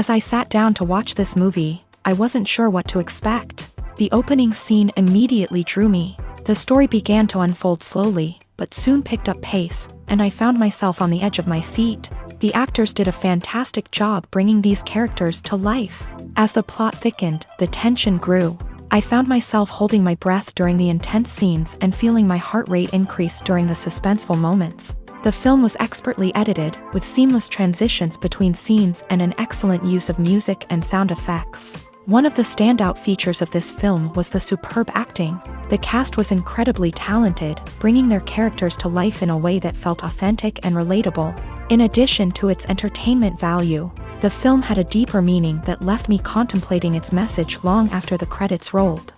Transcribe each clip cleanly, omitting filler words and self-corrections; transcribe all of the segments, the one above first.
As I sat down to watch this movie, I wasn't sure what to expect. The opening scene immediately drew me. The story began to unfold slowly, but soon picked up pace, and I found myself on the edge of my seat. The actors did a fantastic job bringing these characters to life. As the plot thickened, the tension grew. I found myself holding my breath during the intense scenes and feeling my heart rate increase during the suspenseful moments. The film was expertly edited, with seamless transitions between scenes and an excellent use of music and sound effects. One of the standout features of this film was the superb acting. The cast was incredibly talented, bringing their characters to life in a way that felt authentic and relatable. In addition to its entertainment value, the film had a deeper meaning that left me contemplating its message long after the credits rolled.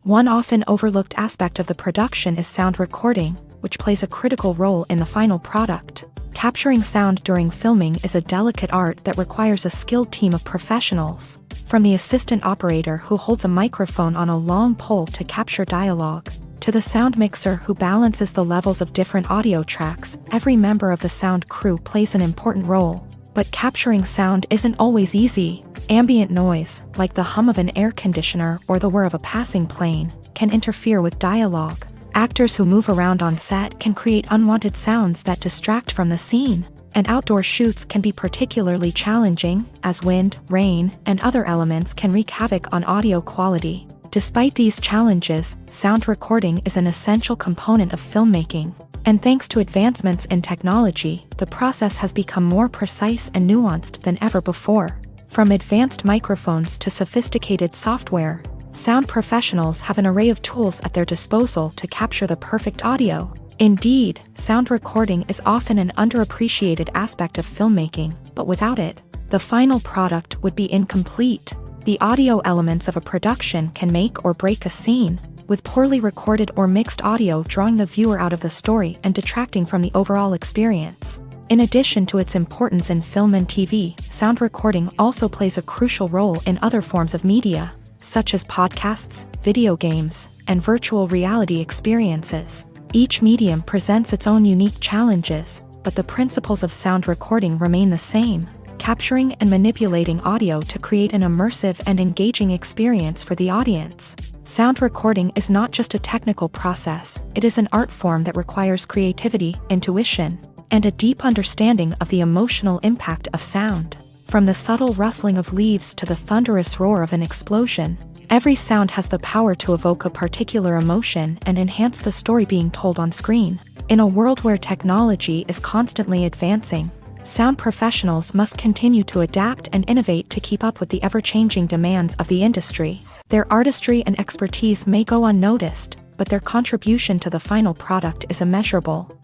One often overlooked aspect of the production is sound recording, which plays a critical role in the final product. Capturing sound during filming is a delicate art that requires a skilled team of professionals. From the assistant operator who holds a microphone on a long pole to capture dialogue, to the sound mixer who balances the levels of different audio tracks, every member of the sound crew plays an important role. But capturing sound isn't always easy. Ambient noise, like the hum of an air conditioner or the whir of a passing plane, can interfere with dialogue. Actors who move around on set can create unwanted sounds that distract from the scene. And outdoor shoots can be particularly challenging, as wind, rain, and other elements can wreak havoc on audio quality. Despite these challenges, sound recording is an essential component of filmmaking. And thanks to advancements in technology, the process has become more precise and nuanced than ever before. From advanced microphones to sophisticated software, sound professionals have an array of tools at their disposal to capture the perfect audio. Indeed, sound recording is often an underappreciated aspect of filmmaking, but without it, the final product would be incomplete. The audio elements of a production can make or break a scene, with poorly recorded or mixed audio drawing the viewer out of the story and detracting from the overall experience. In addition to its importance in film and TV, sound recording also plays a crucial role in other forms of media, such as podcasts, video games, and virtual reality experiences. Each medium presents its own unique challenges, but the principles of sound recording remain the same, capturing and manipulating audio to create an immersive and engaging experience for the audience. Sound recording is not just a technical process, it is an art form that requires creativity, intuition, and a deep understanding of the emotional impact of sound. From the subtle rustling of leaves to the thunderous roar of an explosion, every sound has the power to evoke a particular emotion and enhance the story being told on screen. In a world where technology is constantly advancing, sound professionals must continue to adapt and innovate to keep up with the ever-changing demands of the industry. Their artistry and expertise may go unnoticed, but their contribution to the final product is immeasurable.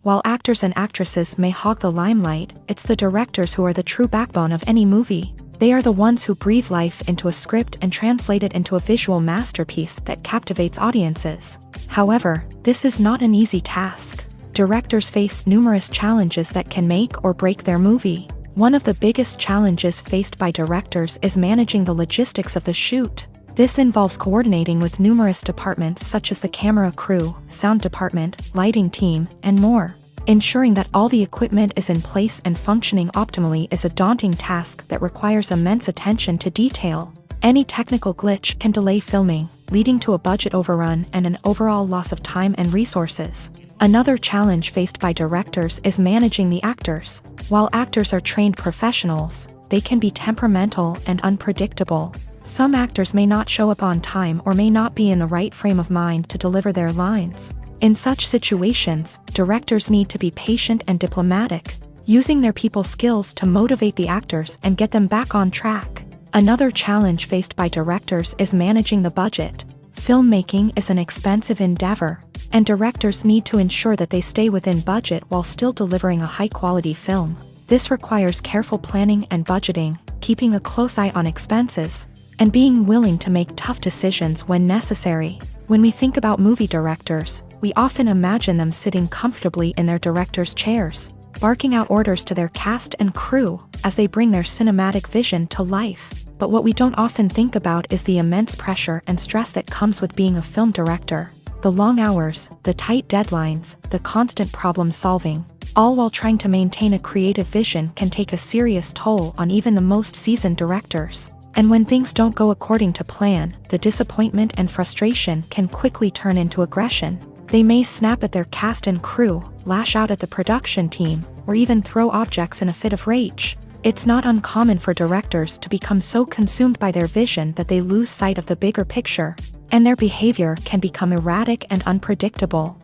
While actors and actresses may hog the limelight, it's the directors who are the true backbone of any movie. They are the ones who breathe life into a script and translate it into a visual masterpiece that captivates audiences. However, this is not an easy task. Directors face numerous challenges that can make or break their movie. One of the biggest challenges faced by directors is managing the logistics of the shoot. This involves coordinating with numerous departments such as the camera crew, sound department, lighting team, and more. Ensuring that all the equipment is in place and functioning optimally is a daunting task that requires immense attention to detail. Any technical glitch can delay filming, leading to a budget overrun and an overall loss of time and resources. Another challenge faced by directors is managing the actors. While actors are trained professionals, they can be temperamental and unpredictable. Some actors may not show up on time or may not be in the right frame of mind to deliver their lines. In such situations, directors need to be patient and diplomatic, using their people skills to motivate the actors and get them back on track. Another challenge faced by directors is managing the budget. Filmmaking is an expensive endeavor, and directors need to ensure that they stay within budget while still delivering a high-quality film. This requires careful planning and budgeting, keeping a close eye on expenses, and being willing to make tough decisions when necessary. When we think about movie directors, we often imagine them sitting comfortably in their director's chairs, barking out orders to their cast and crew as they bring their cinematic vision to life. But what we don't often think about is the immense pressure and stress that comes with being a film director. The long hours, the tight deadlines, the constant problem solving, all while trying to maintain a creative vision can take a serious toll on even the most seasoned directors. And when things don't go according to plan, the disappointment and frustration can quickly turn into aggression. They may snap at their cast and crew, lash out at the production team, or even throw objects in a fit of rage. It's not uncommon for directors to become so consumed by their vision that they lose sight of the bigger picture, and their behavior can become erratic and unpredictable.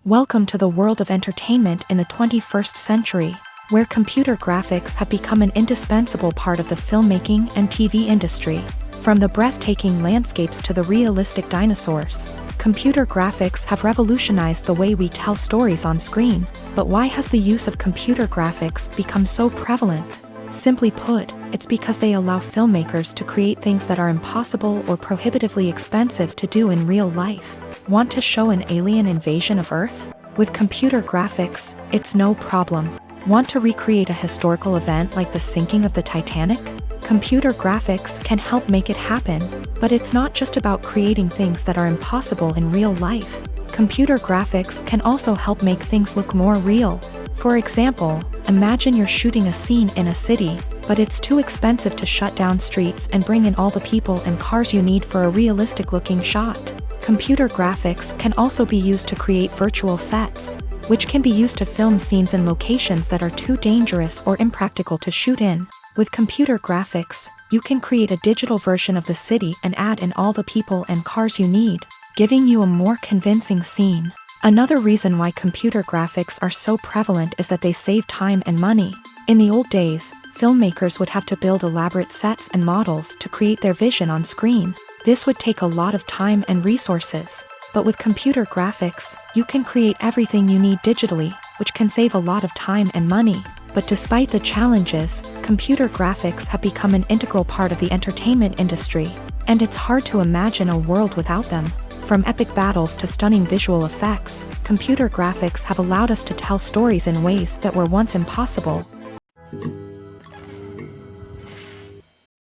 Welcome to the world of entertainment in the 21st century, where computer graphics have become an indispensable part of the filmmaking and TV industry. From the breathtaking landscapes to the realistic dinosaurs, computer graphics have revolutionized the way we tell stories on screen. But why has the use of computer graphics become so prevalent? Simply put, it's because they allow filmmakers to create things that are impossible or prohibitively expensive to do in real life. Want to show an alien invasion of Earth? With computer graphics, it's no problem. Want to recreate a historical event like the sinking of the Titanic? Computer graphics can help make it happen, but it's not just about creating things that are impossible in real life. Computer graphics can also help make things look more real. For example, imagine you're shooting a scene in a city, but it's too expensive to shut down streets and bring in all the people and cars you need for a realistic-looking shot. Computer graphics can also be used to create virtual sets, which can be used to film scenes in locations that are too dangerous or impractical to shoot in. With computer graphics, you can create a digital version of the city and add in all the people and cars you need, giving you a more convincing scene. Another reason why computer graphics are so prevalent is that they save time and money. In the old days, filmmakers would have to build elaborate sets and models to create their vision on screen. This would take a lot of time and resources. But with computer graphics, you can create everything you need digitally, which can save a lot of time and money. But despite the challenges, computer graphics have become an integral part of the entertainment industry, and it's hard to imagine a world without them. From epic battles to stunning visual effects, computer graphics have allowed us to tell stories in ways that were once impossible.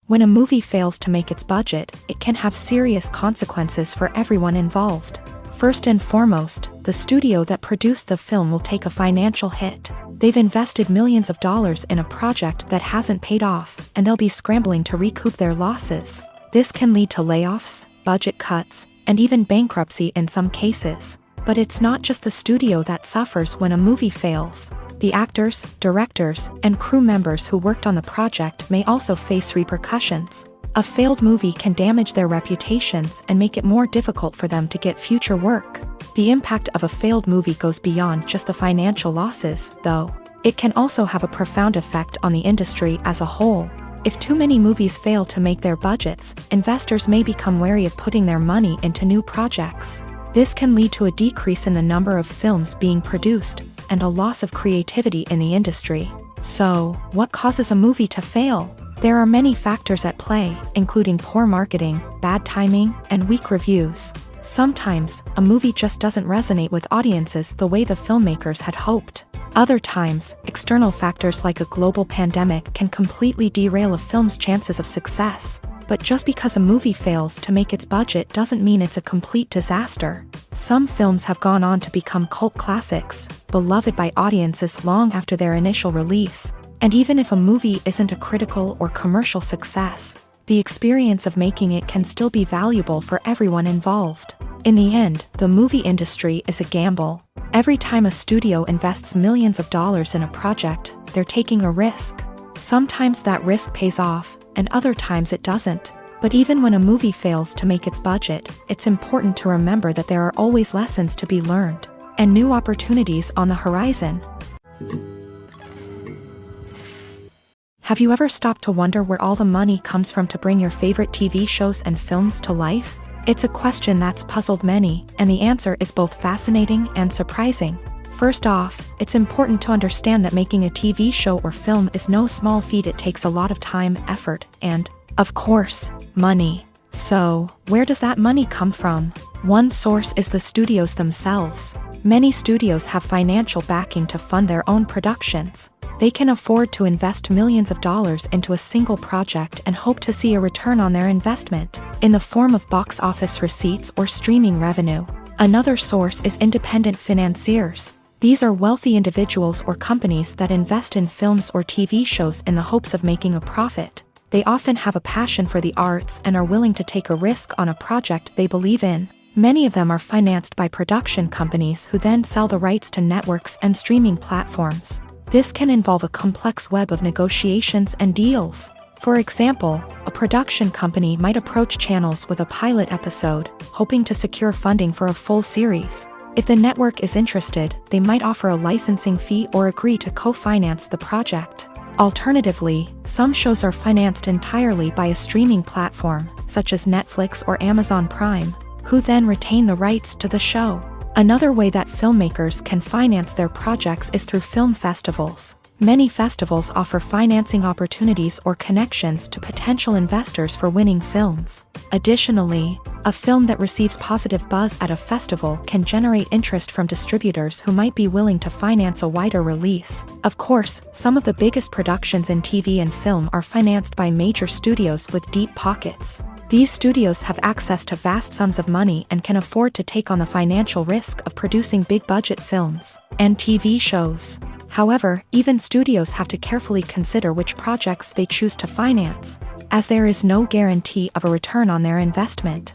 When a movie fails to make its budget, it can have serious consequences for everyone involved. First and foremost, the studio that produced the film will take a financial hit. They've invested millions of dollars in a project that hasn't paid off, and they'll be scrambling to recoup their losses. This can lead to layoffs, budget cuts, and even bankruptcy in some cases. But it's not just the studio that suffers when a movie fails. The actors, directors, and crew members who worked on the project may also face repercussions. A failed movie can damage their reputations and make it more difficult for them to get future work. The impact of a failed movie goes beyond just the financial losses, though. It can also have a profound effect on the industry as a whole. If too many movies fail to make their budgets, investors may become wary of putting their money into new projects. This can lead to a decrease in the number of films being produced, and a loss of creativity in the industry. So, what causes a movie to fail? There are many factors at play, including poor marketing, bad timing, and weak reviews. Sometimes, a movie just doesn't resonate with audiences the way the filmmakers had hoped. Other times, external factors like a global pandemic can completely derail a film's chances of success. But just because a movie fails to make its budget doesn't mean it's a complete disaster. Some films have gone on to become cult classics, beloved by audiences long after their initial release. And even if a movie isn't a critical or commercial success, the experience of making it can still be valuable for everyone involved. In the end, the movie industry is a gamble. Every time a studio invests millions of dollars in a project, they're taking a risk. Sometimes that risk pays off, and other times it doesn't. But even when a movie fails to make its budget, it's important to remember that there are always lessons to be learned, and new opportunities on the horizon. Have you ever stopped to wonder where all the money comes from to bring your favorite TV shows and films to life? It's a question that's puzzled many, and the answer is both fascinating and surprising. First off, it's important to understand that making a TV show or film is no small feat. It takes a lot of time, effort, and, of course, money. So, where does that money come from? One source is the studios themselves. Many studios have financial backing to fund their own productions. They can afford to invest millions of dollars into a single project and hope to see a return on their investment, in the form of box office receipts or streaming revenue. Another source is independent financiers. These are wealthy individuals or companies that invest in films or TV shows in the hopes of making a profit. They often have a passion for the arts and are willing to take a risk on a project they believe in. Many of them are financed by production companies who then sell the rights to networks and streaming platforms. This can involve a complex web of negotiations and deals. For example, a production company might approach channels with a pilot episode, hoping to secure funding for a full series. If the network is interested, they might offer a licensing fee or agree to co-finance the project. Alternatively, some shows are financed entirely by a streaming platform, such as Netflix or Amazon Prime, who then retain the rights to the show. Another way that filmmakers can finance their projects is through film festivals. Many festivals offer financing opportunities or connections to potential investors for winning films. Additionally, a film that receives positive buzz at a festival can generate interest from distributors who might be willing to finance a wider release. Of course, some of the biggest productions in TV and film are financed by major studios with deep pockets. These studios have access to vast sums of money and can afford to take on the financial risk of producing big-budget films and TV shows. However, even studios have to carefully consider which projects they choose to finance, as there is no guarantee of a return on their investment.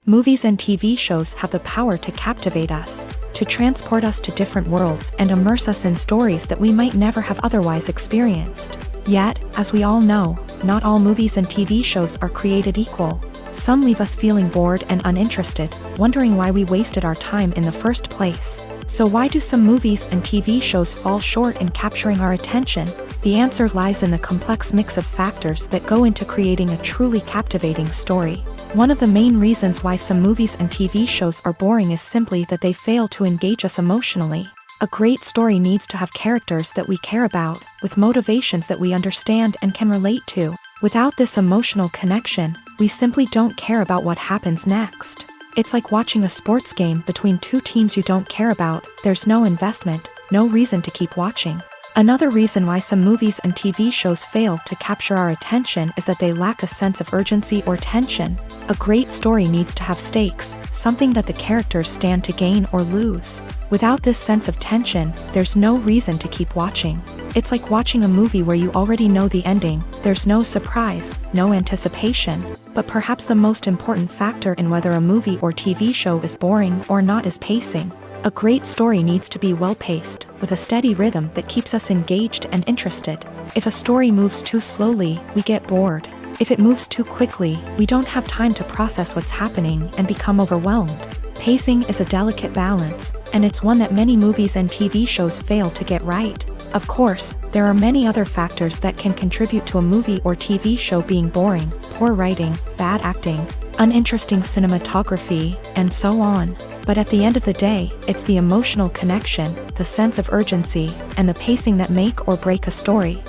Movies and TV shows have the power to captivate us, to transport us to different worlds and immerse us in stories that we might never have otherwise experienced. Yet, as we all know, not all movies and TV shows are created equal. Some leave us feeling bored and uninterested, wondering why we wasted our time in the first place. So why do some movies and TV shows fall short in capturing our attention? The answer lies in the complex mix of factors that go into creating a truly captivating story. One of the main reasons why some movies and TV shows are boring is simply that they fail to engage us emotionally. A great story needs to have characters that we care about, with motivations that we understand and can relate to. Without this emotional connection, we simply don't care about what happens next. It's like watching a sports game between two teams you don't care about. There's no investment, no reason to keep watching. Another reason why some movies and TV shows fail to capture our attention is that they lack a sense of urgency or tension. A great story needs to have stakes, something that the characters stand to gain or lose. Without this sense of tension, there's no reason to keep watching. It's like watching a movie where you already know the ending. There's no surprise, no anticipation. But perhaps the most important factor in whether a movie or TV show is boring or not is pacing. A great story needs to be well-paced, with a steady rhythm that keeps us engaged and interested. If a story moves too slowly, we get bored. If it moves too quickly, we don't have time to process what's happening and become overwhelmed. Pacing is a delicate balance, and it's one that many movies and TV shows fail to get right. Of course, there are many other factors that can contribute to a movie or TV show being boring: poor writing, bad acting, uninteresting cinematography, and so on. But at the end of the day, it's the emotional connection, the sense of urgency, and the pacing that make or break a story.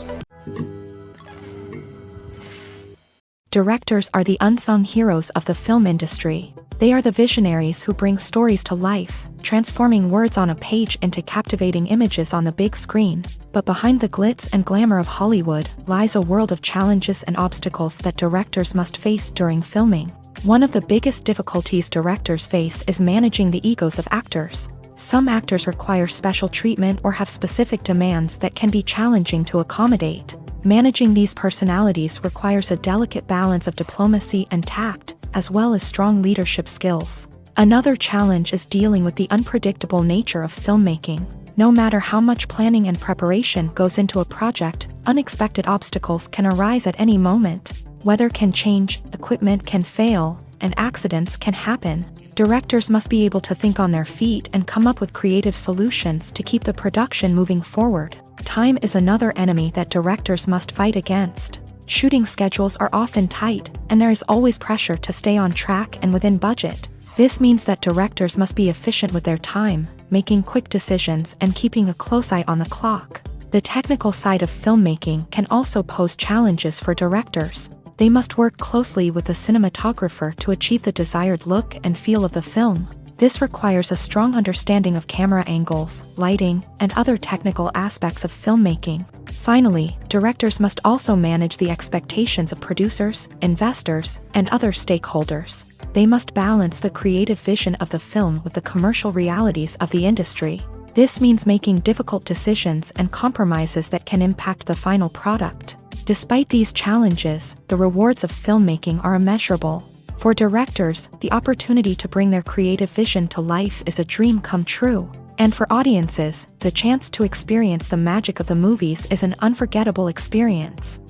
Directors are the unsung heroes of the film industry. They are the visionaries who bring stories to life, transforming words on a page into captivating images on the big screen. But behind the glitz and glamour of Hollywood lies a world of challenges and obstacles that directors must face during filming. One of the biggest difficulties directors face is managing the egos of actors. Some actors require special treatment or have specific demands that can be challenging to accommodate. Managing these personalities requires a delicate balance of diplomacy and tact, as well as strong leadership skills. Another challenge is dealing with the unpredictable nature of filmmaking. No matter how much planning and preparation goes into a project, unexpected obstacles can arise at any moment. Weather can change, equipment can fail, and accidents can happen. Directors must be able to think on their feet and come up with creative solutions to keep the production moving forward. Time is another enemy that directors must fight against. Shooting schedules are often tight, and there is always pressure to stay on track and within budget. This means that directors must be efficient with their time, making quick decisions and keeping a close eye on the clock. The technical side of filmmaking can also pose challenges for directors. They must work closely with the cinematographer to achieve the desired look and feel of the film. This requires a strong understanding of camera angles, lighting, and other technical aspects of filmmaking. Finally, directors must also manage the expectations of producers, investors, and other stakeholders. They must balance the creative vision of the film with the commercial realities of the industry. This means making difficult decisions and compromises that can impact the final product. Despite these challenges, the rewards of filmmaking are immeasurable. For directors, the opportunity to bring their creative vision to life is a dream come true. And for audiences, the chance to experience the magic of the movies is an unforgettable experience.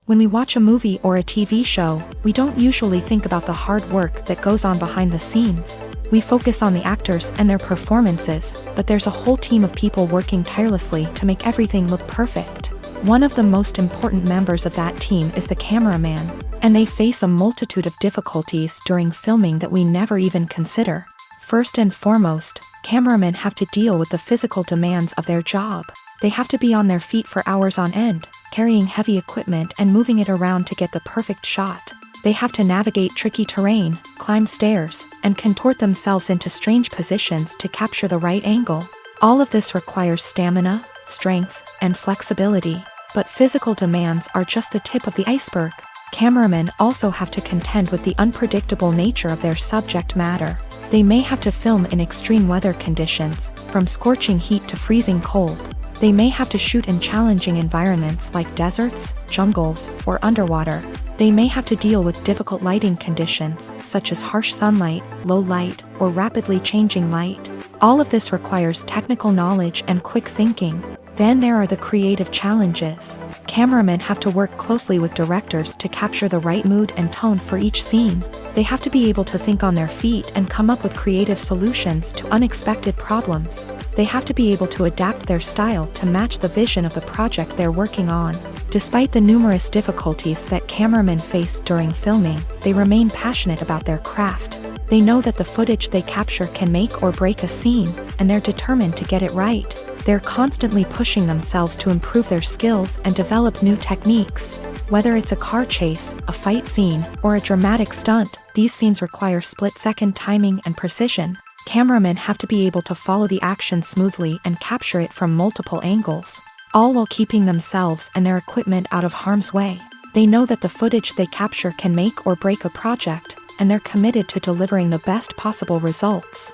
When we watch a movie or a TV show, we don't usually think about the hard work that goes on behind the scenes. We focus on the actors and their performances, but there's a whole team of people working tirelessly to make everything look perfect. One of the most important members of that team is the cameraman, and they face a multitude of difficulties during filming that we never even consider. First and foremost, cameramen have to deal with the physical demands of their job. They have to be on their feet for hours on end, carrying heavy equipment and moving it around to get the perfect shot. They have to navigate tricky terrain, climb stairs, and contort themselves into strange positions to capture the right angle. All of this requires stamina, strength, and flexibility. But physical demands are just the tip of the iceberg. Cameramen also have to contend with the unpredictable nature of their subject matter. They may have to film in extreme weather conditions, from scorching heat to freezing cold. They may have to shoot in challenging environments like deserts, jungles, or underwater. They may have to deal with difficult lighting conditions, such as harsh sunlight, low light, or rapidly changing light. All of this requires technical knowledge and quick thinking. Then there are the creative challenges. Cameramen have to work closely with directors to capture the right mood and tone for each scene. They have to be able to think on their feet and come up with creative solutions to unexpected problems. They have to be able to adapt their style to match the vision of the project they're working on. Despite the numerous difficulties that cameramen face during filming, they remain passionate about their craft. They know that the footage they capture can make or break a scene, and they're determined to get it right. They're constantly pushing themselves to improve their skills and develop new techniques. Whether it's a car chase, a fight scene, or a dramatic stunt, these scenes require split-second timing and precision. Cameramen have to be able to follow the action smoothly and capture it from multiple angles, all while keeping themselves and their equipment out of harm's way. They know that the footage they capture can make or break a project, and they're committed to delivering the best possible results.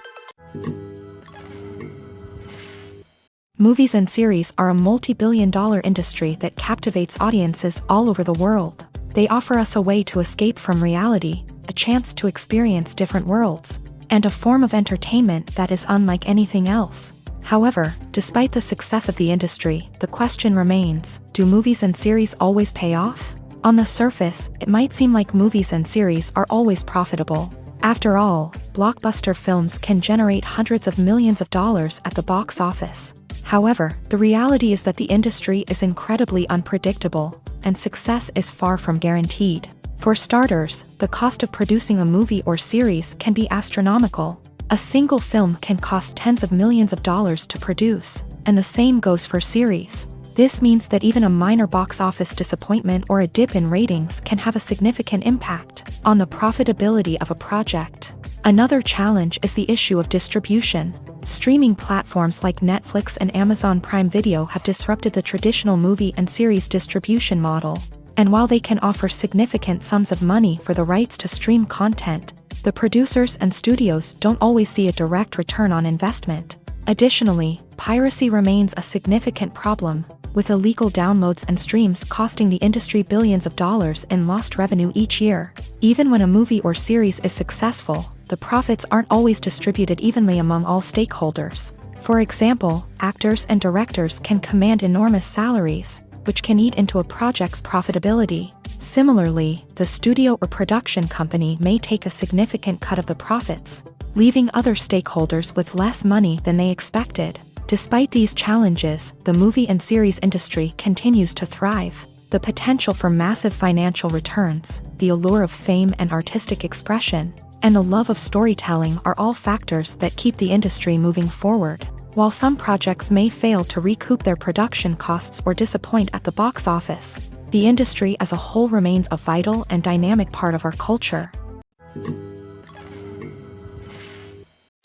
Movies and series are a multi-billion-dollar industry that captivates audiences all over the world. They offer us a way to escape from reality, a chance to experience different worlds, and a form of entertainment that is unlike anything else. However, despite the success of the industry, the question remains, do movies and series always pay off? On the surface, it might seem like movies and series are always profitable. After all, blockbuster films can generate hundreds of millions of dollars at the box office. However, the reality is that the industry is incredibly unpredictable, and success is far from guaranteed. For starters, the cost of producing a movie or series can be astronomical. A single film can cost tens of millions of dollars to produce, and the same goes for series. This means that even a minor box office disappointment or a dip in ratings can have a significant impact on the profitability of a project. Another challenge is the issue of distribution. Streaming platforms like Netflix and Amazon Prime Video have disrupted the traditional movie and series distribution model. And while they can offer significant sums of money for the rights to stream content, the producers and studios don't always see a direct return on investment. Additionally, piracy remains a significant problem, with illegal downloads and streams costing the industry billions of dollars in lost revenue each year. Even when a movie or series is successful, the profits aren't always distributed evenly among all stakeholders. For example, actors and directors can command enormous salaries, which can eat into a project's profitability. Similarly, the studio or production company may take a significant cut of the profits, leaving other stakeholders with less money than they expected. Despite these challenges, the movie and series industry continues to thrive. The potential for massive financial returns, the allure of fame and artistic expression, and the love of storytelling are all factors that keep the industry moving forward. While some projects may fail to recoup their production costs or disappoint at the box office, the industry as a whole remains a vital and dynamic part of our culture.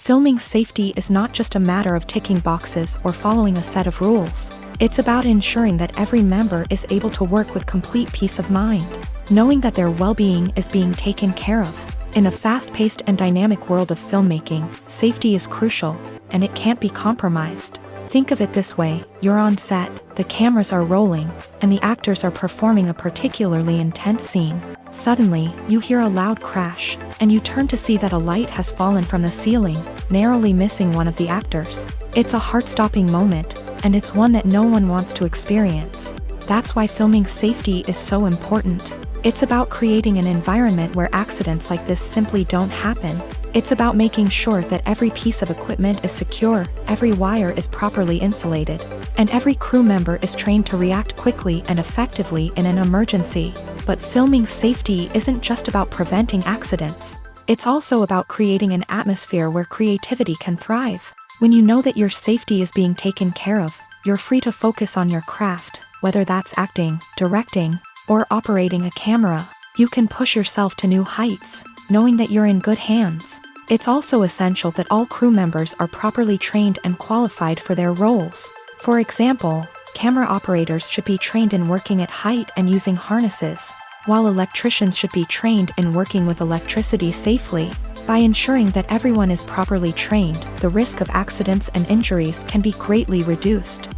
Filming safety is not just a matter of ticking boxes or following a set of rules. It's about ensuring that every member is able to work with complete peace of mind, knowing that their well-being is being taken care of. In a fast-paced and dynamic world of filmmaking, safety is crucial, and it can't be compromised. Think of it this way: you're on set, the cameras are rolling, and the actors are performing a particularly intense scene. Suddenly, you hear a loud crash, and you turn to see that a light has fallen from the ceiling, narrowly missing one of the actors. It's a heart-stopping moment, and it's one that no one wants to experience. That's why filming safety is so important. It's about creating an environment where accidents like this simply don't happen. It's about making sure that every piece of equipment is secure, every wire is properly insulated, and every crew member is trained to react quickly and effectively in an emergency. But filming safety isn't just about preventing accidents. It's also about creating an atmosphere where creativity can thrive. When you know that your safety is being taken care of, you're free to focus on your craft, whether that's acting, directing, or operating a camera. You can push yourself to new heights, knowing that you're in good hands. It's also essential that all crew members are properly trained and qualified for their roles. For example, camera operators should be trained in working at height and using harnesses, while electricians should be trained in working with electricity safely. By ensuring that everyone is properly trained, the risk of accidents and injuries can be greatly reduced.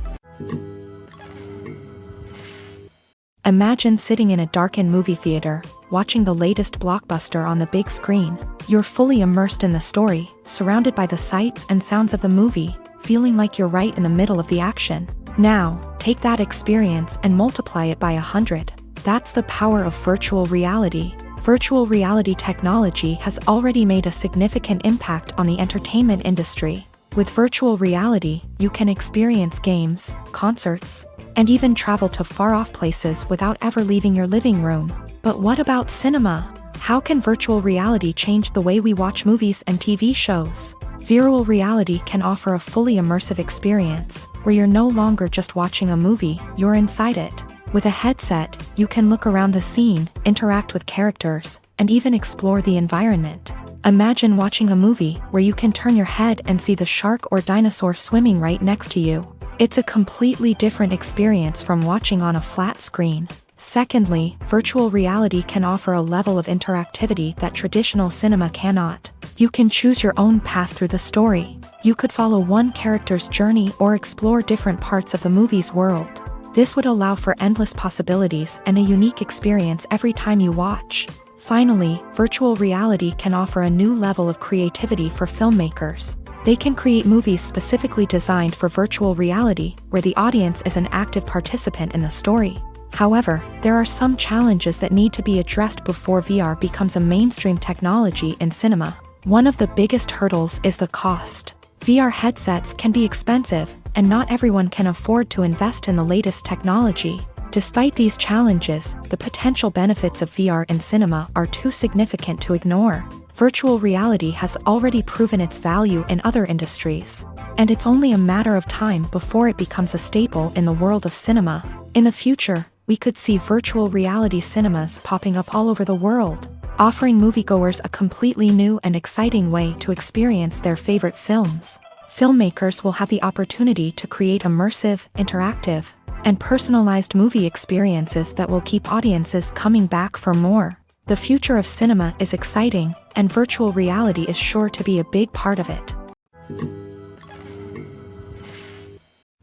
Imagine sitting in a darkened movie theater, watching the latest blockbuster on the big screen. You're fully immersed in the story, surrounded by the sights and sounds of the movie, feeling like you're right in the middle of the action. Now, take that experience and multiply it by 100. That's the power of virtual reality. Virtual reality technology has already made a significant impact on the entertainment industry. With virtual reality, you can experience games, concerts, and even travel to far-off places without ever leaving your living room. But what about cinema? How can virtual reality change the way we watch movies and TV shows? Virtual reality can offer a fully immersive experience, where you're no longer just watching a movie, you're inside it. With a headset, you can look around the scene, interact with characters, and even explore the environment. Imagine watching a movie where you can turn your head and see the shark or dinosaur swimming right next to you. It's a completely different experience from watching on a flat screen. Secondly, virtual reality can offer a level of interactivity that traditional cinema cannot. You can choose your own path through the story. You could follow one character's journey or explore different parts of the movie's world. This would allow for endless possibilities and a unique experience every time you watch. Finally, virtual reality can offer a new level of creativity for filmmakers. They can create movies specifically designed for virtual reality, where the audience is an active participant in the story. However, there are some challenges that need to be addressed before VR becomes a mainstream technology in cinema. One of the biggest hurdles is the cost. VR headsets can be expensive, and not everyone can afford to invest in the latest technology. Despite these challenges, the potential benefits of VR in cinema are too significant to ignore. Virtual reality has already proven its value in other industries, and it's only a matter of time before it becomes a staple in the world of cinema. In the future, we could see virtual reality cinemas popping up all over the world, offering moviegoers a completely new and exciting way to experience their favorite films. Filmmakers will have the opportunity to create immersive, interactive, and personalized movie experiences that will keep audiences coming back for more. The future of cinema is exciting, and virtual reality is sure to be a big part of it.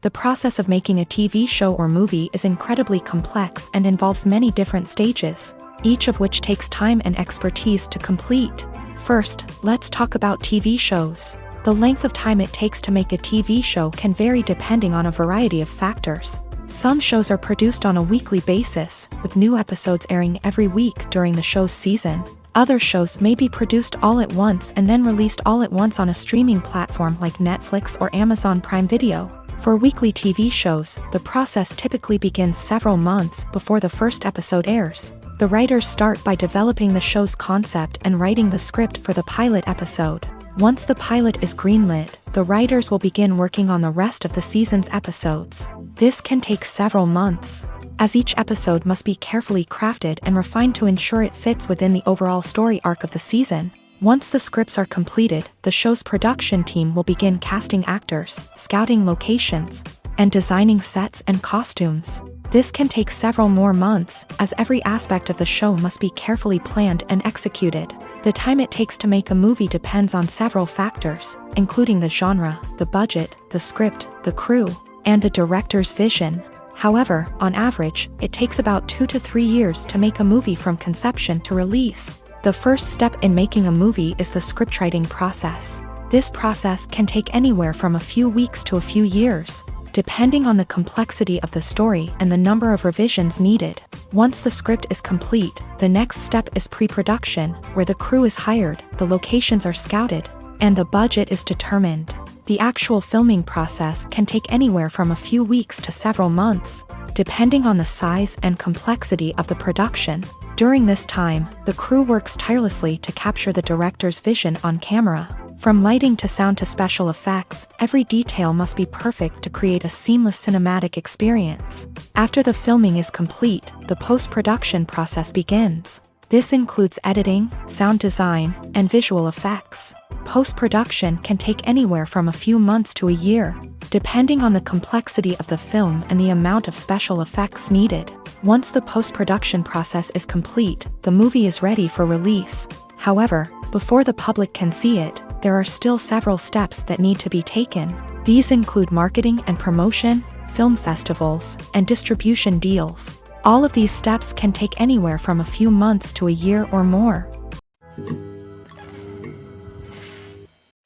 The process of making a TV show or movie is incredibly complex and involves many different stages, each of which takes time and expertise to complete. First, let's talk about TV shows. The length of time it takes to make a TV show can vary depending on a variety of factors. Some shows are produced on a weekly basis, with new episodes airing every week during the show's season. Other shows may be produced all at once and then released all at once on a streaming platform like Netflix or Amazon Prime Video. For weekly TV shows, the process typically begins several months before the first episode airs. The writers start by developing the show's concept and writing the script for the pilot episode. Once the pilot is greenlit, the writers will begin working on the rest of the season's episodes. This can take several months, as each episode must be carefully crafted and refined to ensure it fits within the overall story arc of the season. Once the scripts are completed, the show's production team will begin casting actors, scouting locations, and designing sets and costumes. This can take several more months, as every aspect of the show must be carefully planned and executed. The time it takes to make a movie depends on several factors, including the genre, the budget, the script, the crew, and the director's vision. However, on average, it takes about 2 to 3 years to make a movie from conception to release. The first step in making a movie is the scriptwriting process. This process can take anywhere from a few weeks to a few years, depending on the complexity of the story and the number of revisions needed. Once the script is complete, the next step is pre-production, where the crew is hired, the locations are scouted, and the budget is determined. The actual filming process can take anywhere from a few weeks to several months, depending on the size and complexity of the production. During this time, the crew works tirelessly to capture the director's vision on camera. From lighting to sound to special effects, every detail must be perfect to create a seamless cinematic experience. After the filming is complete, the post-production process begins. This includes editing, sound design, and visual effects. Post-production can take anywhere from a few months to a year, depending on the complexity of the film and the amount of special effects needed. Once the post-production process is complete, the movie is ready for release. However, before the public can see it, there are still several steps that need to be taken. These include marketing and promotion, film festivals, and distribution deals. All of these steps can take anywhere from a few months to a year or more.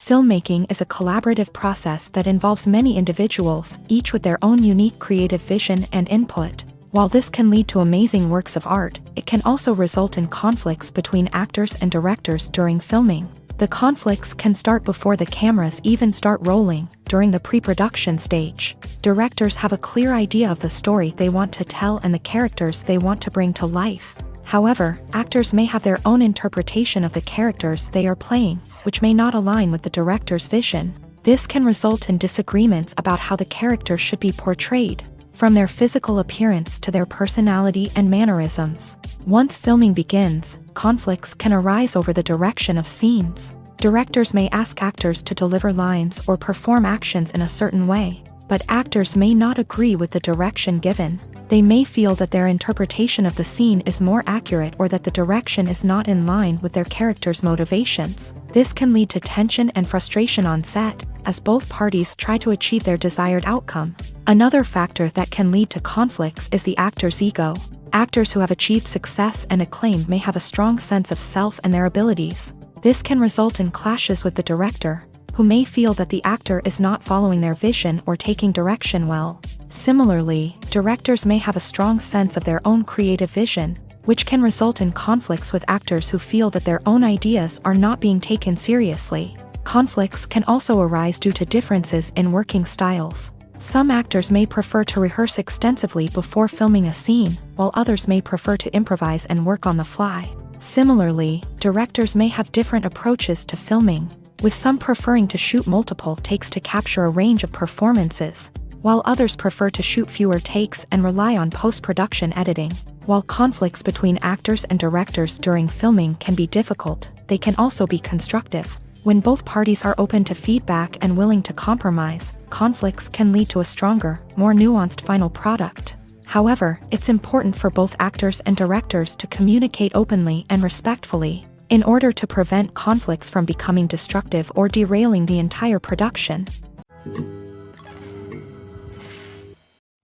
Filmmaking is a collaborative process that involves many individuals, each with their own unique creative vision and input. While this can lead to amazing works of art, it can also result in conflicts between actors and directors during filming. The conflicts can start before the cameras even start rolling, during the pre-production stage. Directors have a clear idea of the story they want to tell and the characters they want to bring to life. However, actors may have their own interpretation of the characters they are playing, which may not align with the director's vision. This can result in disagreements about how the character should be portrayed, from their physical appearance to their personality and mannerisms. Once filming begins, conflicts can arise over the direction of scenes. Directors may ask actors to deliver lines or perform actions in a certain way, but actors may not agree with the direction given. They may feel that their interpretation of the scene is more accurate or that the direction is not in line with their character's motivations. This can lead to tension and frustration on set, as both parties try to achieve their desired outcome. Another factor that can lead to conflicts is the actor's ego. Actors who have achieved success and acclaim may have a strong sense of self and their abilities. This can result in clashes with the director, who may feel that the actor is not following their vision or taking direction well. Similarly, directors may have a strong sense of their own creative vision, which can result in conflicts with actors who feel that their own ideas are not being taken seriously. Conflicts can also arise due to differences in working styles. Some actors may prefer to rehearse extensively before filming a scene, while others may prefer to improvise and work on the fly. Similarly, directors may have different approaches to filming, with some preferring to shoot multiple takes to capture a range of performances, while others prefer to shoot fewer takes and rely on post-production editing. While conflicts between actors and directors during filming can be difficult, they can also be constructive. When both parties are open to feedback and willing to compromise, conflicts can lead to a stronger, more nuanced final product. However, it's important for both actors and directors to communicate openly and respectfully, in order to prevent conflicts from becoming destructive or derailing the entire production.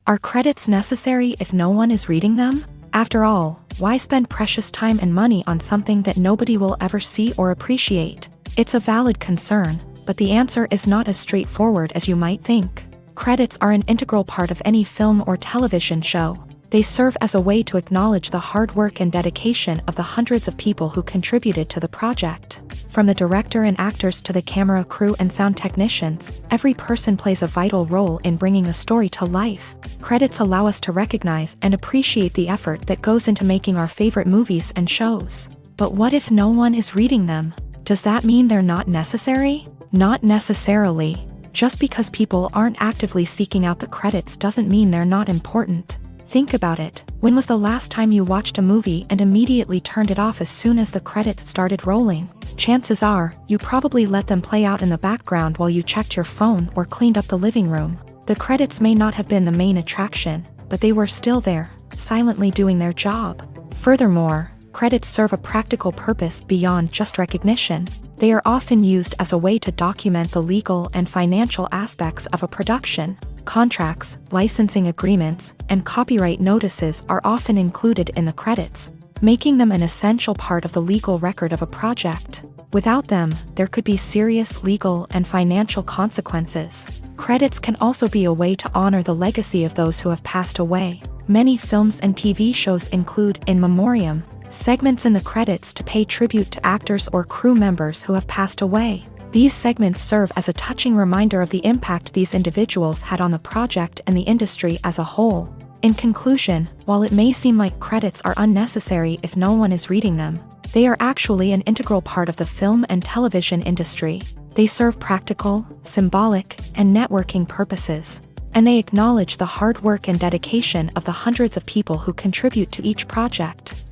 Are credits necessary if no one is reading them? After all, why spend precious time and money on something that nobody will ever see or appreciate? It's a valid concern, but the answer is not as straightforward as you might think. Credits are an integral part of any film or television show. They serve as a way to acknowledge the hard work and dedication of the hundreds of people who contributed to the project. From the director and actors to the camera crew and sound technicians, every person plays a vital role in bringing a story to life. Credits allow us to recognize and appreciate the effort that goes into making our favorite movies and shows. But what if no one is reading them? Does that mean they're not necessary? Not necessarily. Just because people aren't actively seeking out the credits doesn't mean they're not important. Think about it. When was the last time you watched a movie and immediately turned it off as soon as the credits started rolling? Chances are, you probably let them play out in the background while you checked your phone or cleaned up the living room. The credits may not have been the main attraction, but they were still there, silently doing their job. Furthermore, credits serve a practical purpose beyond just recognition. They are often used as a way to document the legal and financial aspects of a production. Contracts, licensing agreements, and copyright notices are often included in the credits, making them an essential part of the legal record of a project. Without them, there could be serious legal and financial consequences. Credits can also be a way to honor the legacy of those who have passed away. Many films and TV shows include in memoriam segments in the credits to pay tribute to actors or crew members who have passed away. These segments serve as a touching reminder of the impact these individuals had on the project and the industry as a whole. In conclusion, while it may seem like credits are unnecessary if no one is reading them, they are actually an integral part of the film and television industry. They serve practical, symbolic, and networking purposes, and they acknowledge the hard work and dedication of the hundreds of people who contribute to each project.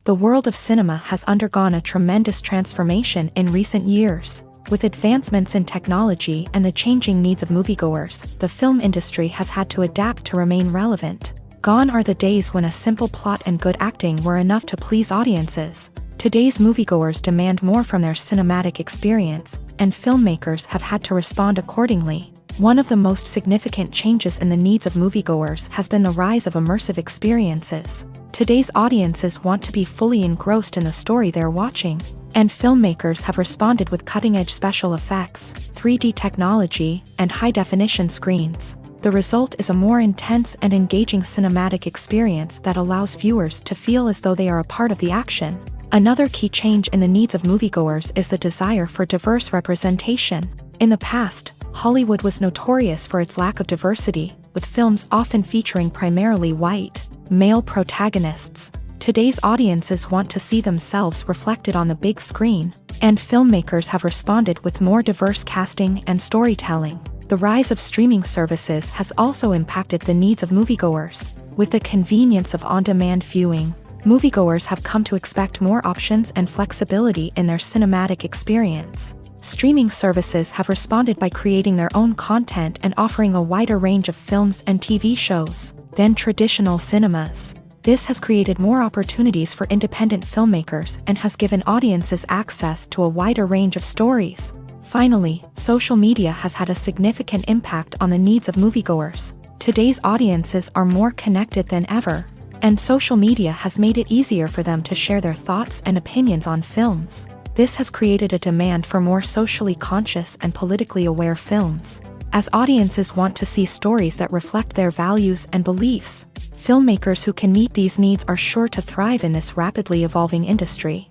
The world of cinema has undergone a tremendous transformation in recent years. With advancements in technology and the changing needs of moviegoers, the film industry has had to adapt to remain relevant. Gone are the days when a simple plot and good acting were enough to please audiences. Today's moviegoers demand more from their cinematic experience, and filmmakers have had to respond accordingly. One of the most significant changes in the needs of moviegoers has been the rise of immersive experiences. Today's audiences want to be fully engrossed in the story they're watching, and filmmakers have responded with cutting-edge special effects, 3D technology, and high-definition screens. The result is a more intense and engaging cinematic experience that allows viewers to feel as though they are a part of the action. Another key change in the needs of moviegoers is the desire for diverse representation. In the past, Hollywood was notorious for its lack of diversity, with films often featuring primarily white, male protagonists. Today's audiences want to see themselves reflected on the big screen, and filmmakers have responded with more diverse casting and storytelling. The rise of streaming services has also impacted the needs of moviegoers. With the convenience of on-demand viewing, moviegoers have come to expect more options and flexibility in their cinematic experience. Streaming services have responded by creating their own content and offering a wider range of films and TV shows than traditional cinemas. This has created more opportunities for independent filmmakers and has given audiences access to a wider range of stories. Finally, social media has had a significant impact on the needs of moviegoers. Today's audiences are more connected than ever, and social media has made it easier for them to share their thoughts and opinions on films. This has created a demand for more socially conscious and politically aware films. As audiences want to see stories that reflect their values and beliefs, filmmakers who can meet these needs are sure to thrive in this rapidly evolving industry.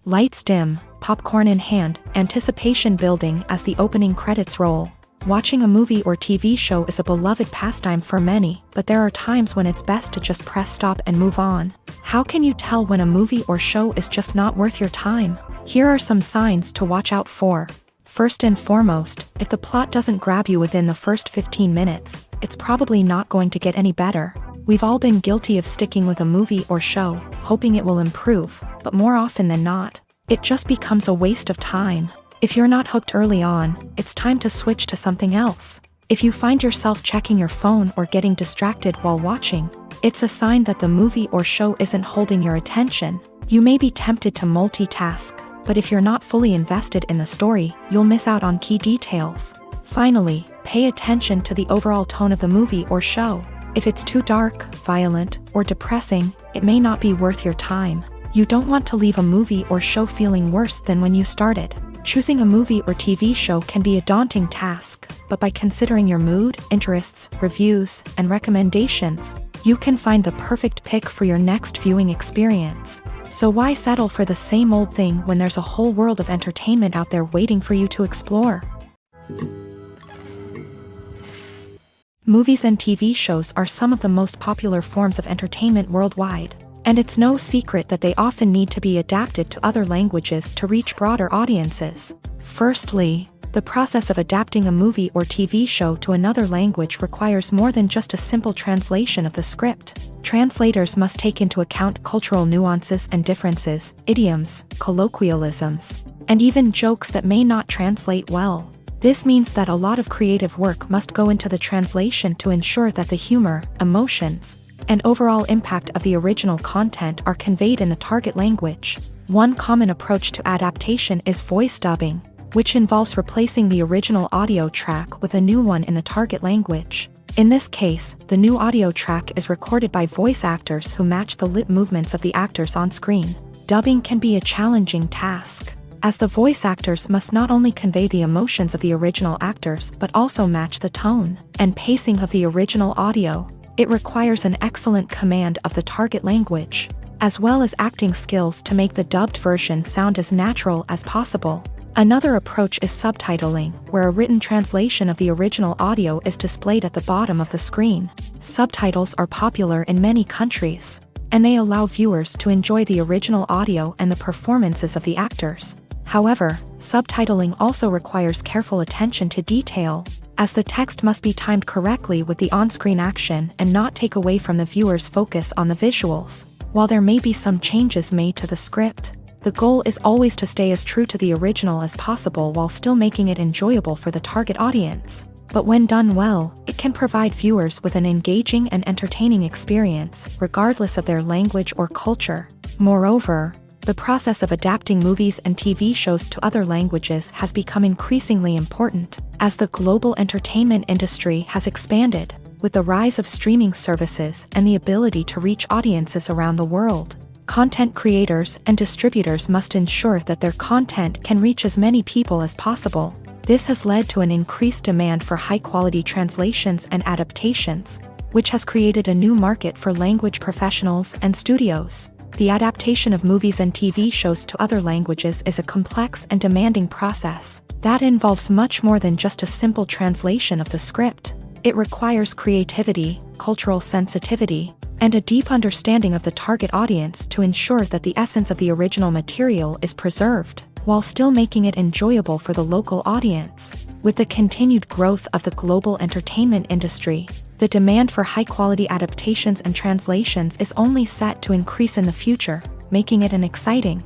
Lights dim, popcorn in hand, anticipation building as the opening credits roll. Watching a movie or TV show is a beloved pastime for many, but there are times when it's best to just press stop and move on. How can you tell when a movie or show is just not worth your time? Here are some signs to watch out for. First and foremost, if the plot doesn't grab you within the first 15 minutes, it's probably not going to get any better. We've all been guilty of sticking with a movie or show, hoping it will improve, but more often than not, it just becomes a waste of time. If you're not hooked early on, it's time to switch to something else. If you find yourself checking your phone or getting distracted while watching, it's a sign that the movie or show isn't holding your attention. You may be tempted to multitask, but if you're not fully invested in the story, you'll miss out on key details. Finally, pay attention to the overall tone of the movie or show. If it's too dark, violent, or depressing, it may not be worth your time. You don't want to leave a movie or show feeling worse than when you started. Choosing a movie or TV show can be a daunting task, but by considering your mood, interests, reviews, and recommendations, you can find the perfect pick for your next viewing experience. So why settle for the same old thing when there's a whole world of entertainment out there waiting for you to explore? Movies and TV shows are some of the most popular forms of entertainment worldwide, and it's no secret that they often need to be adapted to other languages to reach broader audiences. Firstly, The process of adapting a movie or TV show to another language requires more than just a simple translation of the script. Translators must take into account cultural nuances and differences, idioms, colloquialisms, and even jokes that may not translate well. This means that a lot of creative work must go into the translation to ensure that the humor, emotions, and overall impact of the original content are conveyed in the target language. One common approach to adaptation is voice dubbing, which involves replacing the original audio track with a new one in the target language. In this case, the new audio track is recorded by voice actors who match the lip movements of the actors on screen. Dubbing can be a challenging task, as the voice actors must not only convey the emotions of the original actors but also match the tone and pacing of the original audio. It requires an excellent command of the target language, as well as acting skills to make the dubbed version sound as natural as possible. Another approach is subtitling, where a written translation of the original audio is displayed at the bottom of the screen. Subtitles are popular in many countries, and they allow viewers to enjoy the original audio and the performances of the actors. However, subtitling also requires careful attention to detail, as the text must be timed correctly with the on-screen action and not take away from the viewer's focus on the visuals. While there may be some changes made to the script, the goal is always to stay as true to the original as possible while still making it enjoyable for the target audience. But when done well, it can provide viewers with an engaging and entertaining experience, regardless of their language or culture. Moreover, the process of adapting movies and TV shows to other languages has become increasingly important, as the global entertainment industry has expanded, with the rise of streaming services and the ability to reach audiences around the world. Content creators and distributors must ensure that their content can reach as many people as possible. This has led to an increased demand for high-quality translations and adaptations, which has created a new market for language professionals and studios. The adaptation of movies and TV shows to other languages is a complex and demanding process that involves much more than just a simple translation of the script. It requires creativity, cultural sensitivity, and a deep understanding of the target audience to ensure that the essence of the original material is preserved, while still making it enjoyable for the local audience. With the continued growth of the global entertainment industry, the demand for high-quality adaptations and translations is only set to increase in the future, making it an exciting.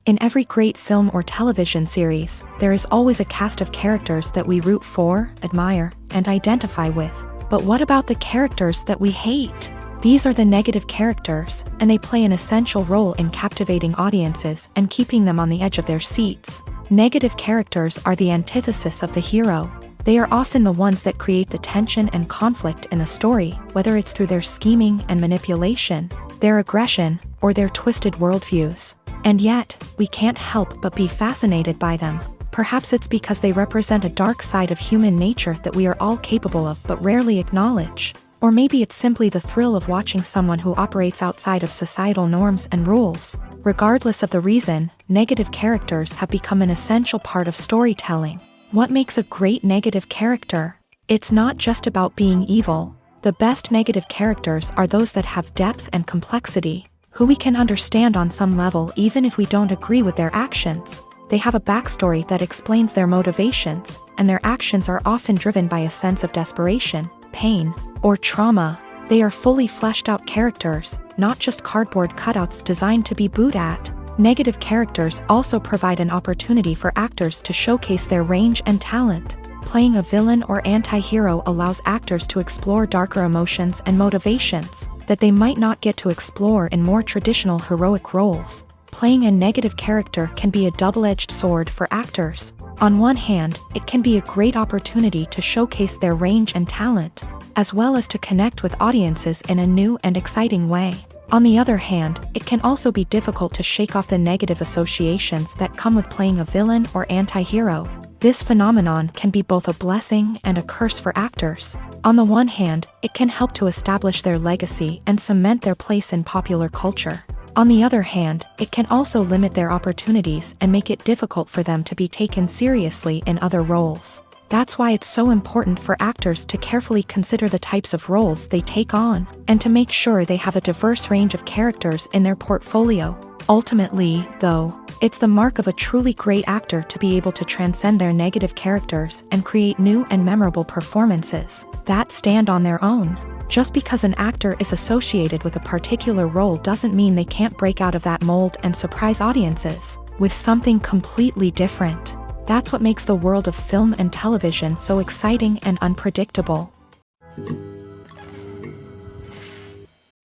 In every great film or television series, there is always a cast of characters that we root for, admire, and identify with. But what about the characters that we hate? These are the negative characters, and they play an essential role in captivating audiences and keeping them on the edge of their seats. Negative characters are the antithesis of the hero. They are often the ones that create the tension and conflict in the story, whether it's through their scheming and manipulation, their aggression, or their twisted worldviews. And yet, we can't help but be fascinated by them. Perhaps it's because they represent a dark side of human nature that we are all capable of but rarely acknowledge. Or maybe it's simply the thrill of watching someone who operates outside of societal norms and rules. Regardless of the reason, negative characters have become an essential part of storytelling. What makes a great negative character? It's not just about being evil. The best negative characters are those that have depth and complexity, who we can understand on some level even if we don't agree with their actions. They have a backstory that explains their motivations, and their actions are often driven by a sense of desperation, pain, or trauma. They are fully fleshed out characters, not just cardboard cutouts designed to be booed at. Negative characters also provide an opportunity for actors to showcase their range and talent. Playing a villain or anti-hero allows actors to explore darker emotions and motivations that they might not get to explore in more traditional heroic roles. Playing a negative character can be a double-edged sword for actors. On one hand, it can be a great opportunity to showcase their range and talent, as well as to connect with audiences in a new and exciting way. On the other hand, it can also be difficult to shake off the negative associations that come with playing a villain or anti-hero. This phenomenon can be both a blessing and a curse for actors. On the one hand, it can help to establish their legacy and cement their place in popular culture. On the other hand, it can also limit their opportunities and make it difficult for them to be taken seriously in other roles. That's why it's so important for actors to carefully consider the types of roles they take on, and to make sure they have a diverse range of characters in their portfolio. Ultimately, though, It's the mark of a truly great actor to be able to transcend their negative characters and create new and memorable performances that stand on their own. Just because an actor is associated with a particular role doesn't mean they can't break out of that mold and surprise audiences with something completely different. That's what makes the world of film and television so exciting and unpredictable.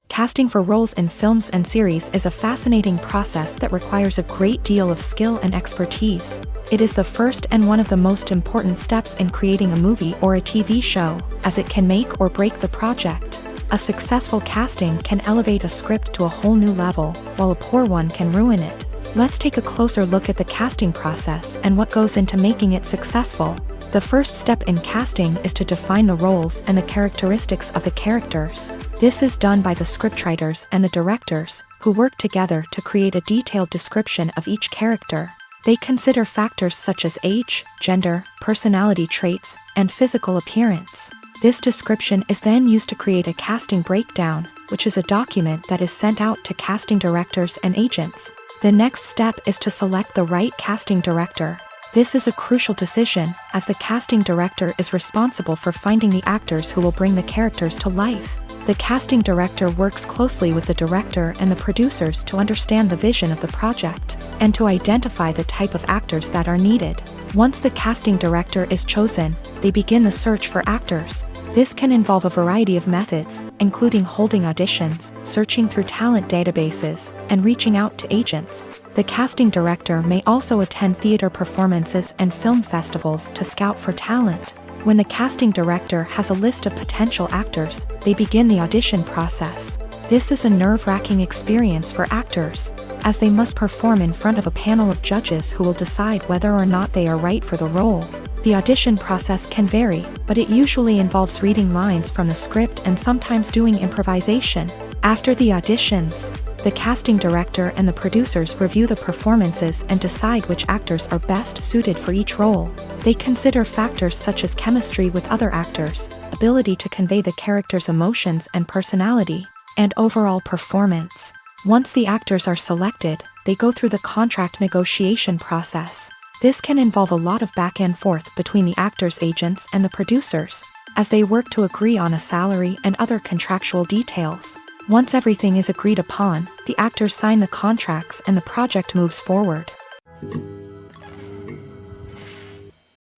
Casting for roles in films and series is a fascinating process that requires a great deal of skill and expertise. It is the first and one of the most important steps in creating a movie or a TV show, as it can make or break the project. A successful casting can elevate a script to a whole new level, while a poor one can ruin it. Let's take a closer look at the casting process and what goes into making it successful. The first step in casting is to define the roles and the characteristics of the characters. This is done by the scriptwriters and the directors, who work together to create a detailed description of each character. They consider factors such as age, gender, personality traits, and physical appearance. This description is then used to create a casting breakdown, which is a document that is sent out to casting directors and agents. The next step is to select the right casting director. This is a crucial decision, as the casting director is responsible for finding the actors who will bring the characters to life. The casting director works closely with the director and the producers to understand the vision of the project, and to identify the type of actors that are needed. Once the casting director is chosen, they begin the search for actors. This can involve a variety of methods, including holding auditions, searching through talent databases, and reaching out to agents. The casting director may also attend theater performances and film festivals to scout for talent. When the casting director has a list of potential actors, they begin the audition process. This is a nerve-wracking experience for actors, as they must perform in front of a panel of judges who will decide whether or not they are right for the role. The audition process can vary, but it usually involves reading lines from the script and sometimes doing improvisation. After the auditions, the casting director and the producers review the performances and decide which actors are best suited for each role. They consider factors such as chemistry with other actors, ability to convey the character's emotions and personality, and overall performance. Once the actors are selected, they go through the contract negotiation process. This can involve a lot of back and forth between the actors' agents and the producers, as they work to agree on a salary and other contractual details. Once everything is agreed upon, the actors sign the contracts and the project moves forward.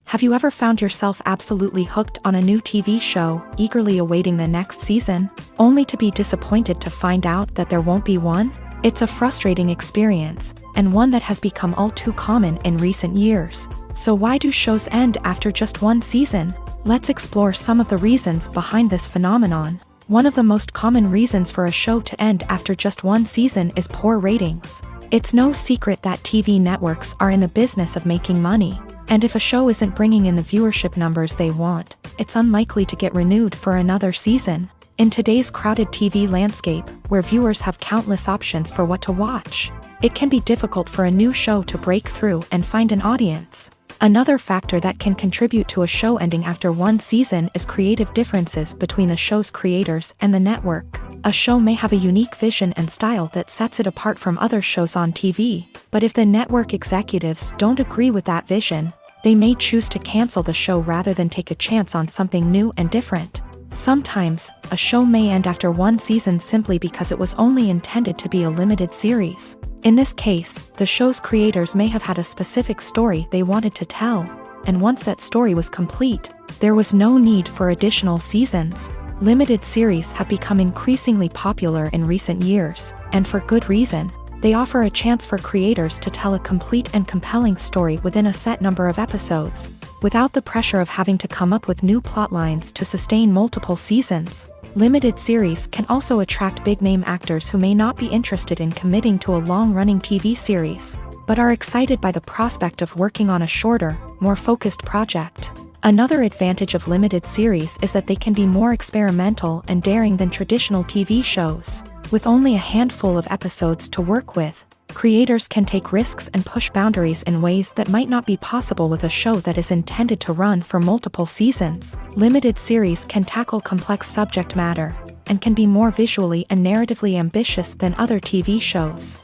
Have you ever found yourself absolutely hooked on a new TV show, eagerly awaiting the next season, only to be disappointed to find out that there won't be one? It's a frustrating experience, and one that has become all too common in recent years. So why do shows end after just one season? Let's explore some of the reasons behind this phenomenon. One of the most common reasons for a show to end after just one season is poor ratings. It's no secret that TV networks are in the business of making money, and if a show isn't bringing in the viewership numbers they want, it's unlikely to get renewed for another season. In today's crowded TV landscape, where viewers have countless options for what to watch, it can be difficult for a new show to break through and find an audience. Another factor that can contribute to a show ending after one season is creative differences between the show's creators and the network. A show may have a unique vision and style that sets it apart from other shows on TV, but if the network executives don't agree with that vision, they may choose to cancel the show rather than take a chance on something new and different. Sometimes, a show may end after one season simply because it was only intended to be a limited series. In this case, the show's creators may have had a specific story they wanted to tell, and once that story was complete, there was no need for additional seasons. Limited series have become increasingly popular in recent years, and for good reason. They offer a chance for creators to tell a complete and compelling story within a set number of episodes, without the pressure of having to come up with new plotlines to sustain multiple seasons. Limited series can also attract big-name actors who may not be interested in committing to a long-running TV series, but are excited by the prospect of working on a shorter, more focused project. Another advantage of limited series is that they can be more experimental and daring than traditional TV shows. With only a handful of episodes to work with, creators can take risks and push boundaries in ways that might not be possible with a show that is intended to run for multiple seasons. Limited series can tackle complex subject matter, and can be more visually and narratively ambitious than other TV shows.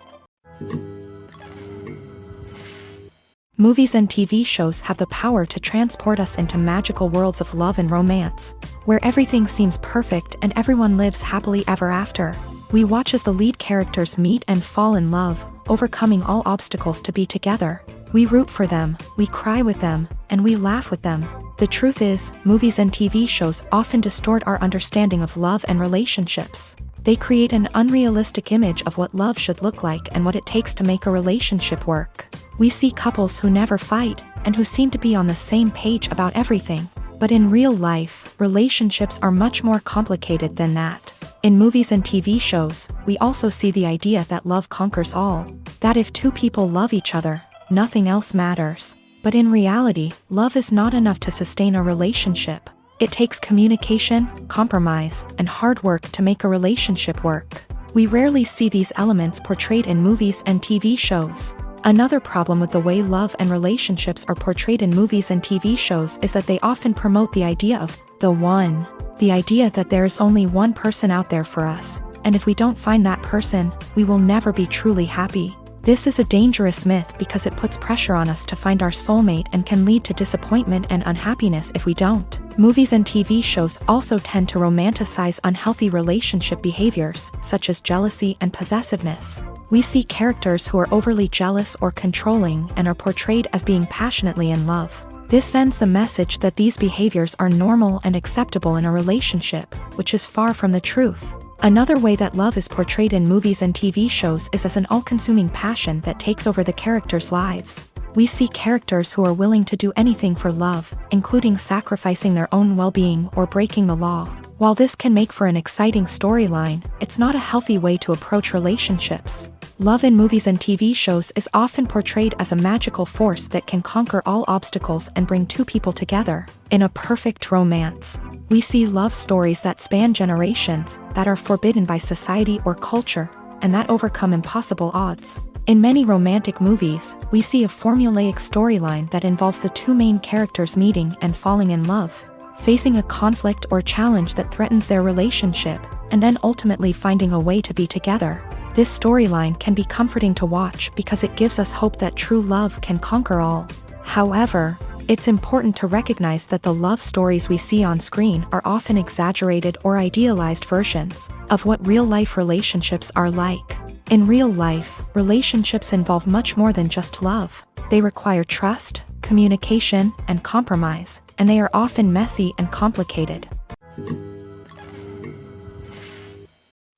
Movies and TV shows have the power to transport us into magical worlds of love and romance, where everything seems perfect and everyone lives happily ever after. We watch as the lead characters meet and fall in love, overcoming all obstacles to be together. We root for them, we cry with them, and we laugh with them. The truth is, movies and TV shows often distort our understanding of love and relationships. They create an unrealistic image of what love should look like and what it takes to make a relationship work. We see couples who never fight, and who seem to be on the same page about everything. But in real life, relationships are much more complicated than that. In movies and TV shows, we also see the idea that love conquers all. That if two people love each other, nothing else matters. But in reality, love is not enough to sustain a relationship. It takes communication, compromise, and hard work to make a relationship work. We rarely see these elements portrayed in movies and TV shows. Another problem with the way love and relationships are portrayed in movies and TV shows is that they often promote the idea of the one. The idea that there is only one person out there for us, and if we don't find that person, we will never be truly happy. This is a dangerous myth because it puts pressure on us to find our soulmate and can lead to disappointment and unhappiness if we don't. Movies and TV shows also tend to romanticize unhealthy relationship behaviors, such as jealousy and possessiveness. We see characters who are overly jealous or controlling and are portrayed as being passionately in love. This sends the message that these behaviors are normal and acceptable in a relationship, which is far from the truth. Another way that love is portrayed in movies and TV shows is as an all-consuming passion that takes over the characters' lives. We see characters who are willing to do anything for love, including sacrificing their own well-being or breaking the law. While this can make for an exciting storyline, it's not a healthy way to approach relationships. Love in movies and TV shows is often portrayed as a magical force that can conquer all obstacles and bring two people together. In a perfect romance, we see love stories that span generations, that are forbidden by society or culture, and that overcome impossible odds. In many romantic movies, we see a formulaic storyline that involves the two main characters meeting and falling in love, facing a conflict or challenge that threatens their relationship, and then ultimately finding a way to be together. This storyline can be comforting to watch because it gives us hope that true love can conquer all. However, it's important to recognize that the love stories we see on screen are often exaggerated or idealized versions of what real-life relationships are like. In real life, relationships involve much more than just love. They require trust, communication, and compromise, and they are often messy and complicated.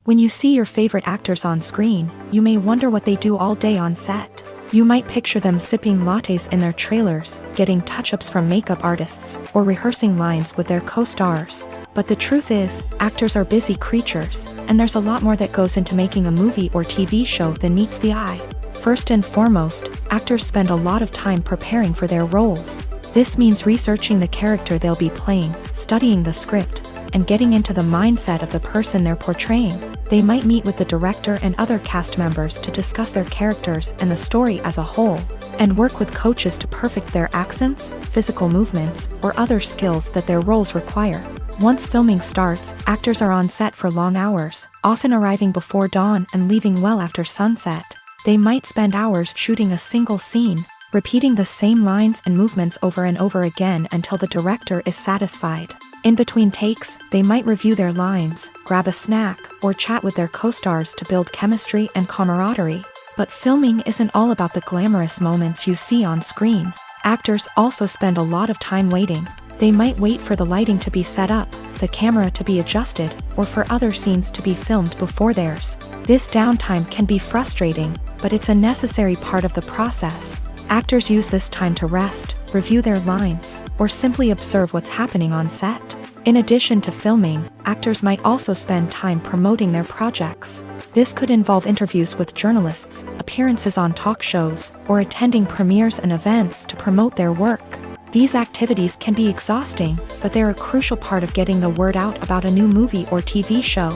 When you see your favorite actors on screen, you may wonder what they do all day on set. You might picture them sipping lattes in their trailers, getting touch-ups from makeup artists, or rehearsing lines with their co-stars. But the truth is, actors are busy creatures, and there's a lot more that goes into making a movie or TV show than meets the eye. First and foremost, actors spend a lot of time preparing for their roles. This means researching the character they'll be playing, studying the script, and getting into the mindset of the person they're portraying. They might meet with the director and other cast members to discuss their characters and the story as a whole, and work with coaches to perfect their accents, physical movements, or other skills that their roles require. Once filming starts, actors are on set for long hours, often arriving before dawn and leaving well after sunset. They might spend hours shooting a single scene, repeating the same lines and movements over and over again until the director is satisfied. In between takes, they might review their lines, grab a snack, or chat with their co-stars to build chemistry and camaraderie. But filming isn't all about the glamorous moments you see on screen. Actors also spend a lot of time waiting. They might wait for the lighting to be set up, the camera to be adjusted, or for other scenes to be filmed before theirs. This downtime can be frustrating, but it's a necessary part of the process. Actors use this time to rest, review their lines, or simply observe what's happening on set. In addition to filming, actors might also spend time promoting their projects. This could involve interviews with journalists, appearances on talk shows, or attending premieres and events to promote their work. These activities can be exhausting, but they're a crucial part of getting the word out about a new movie or TV show.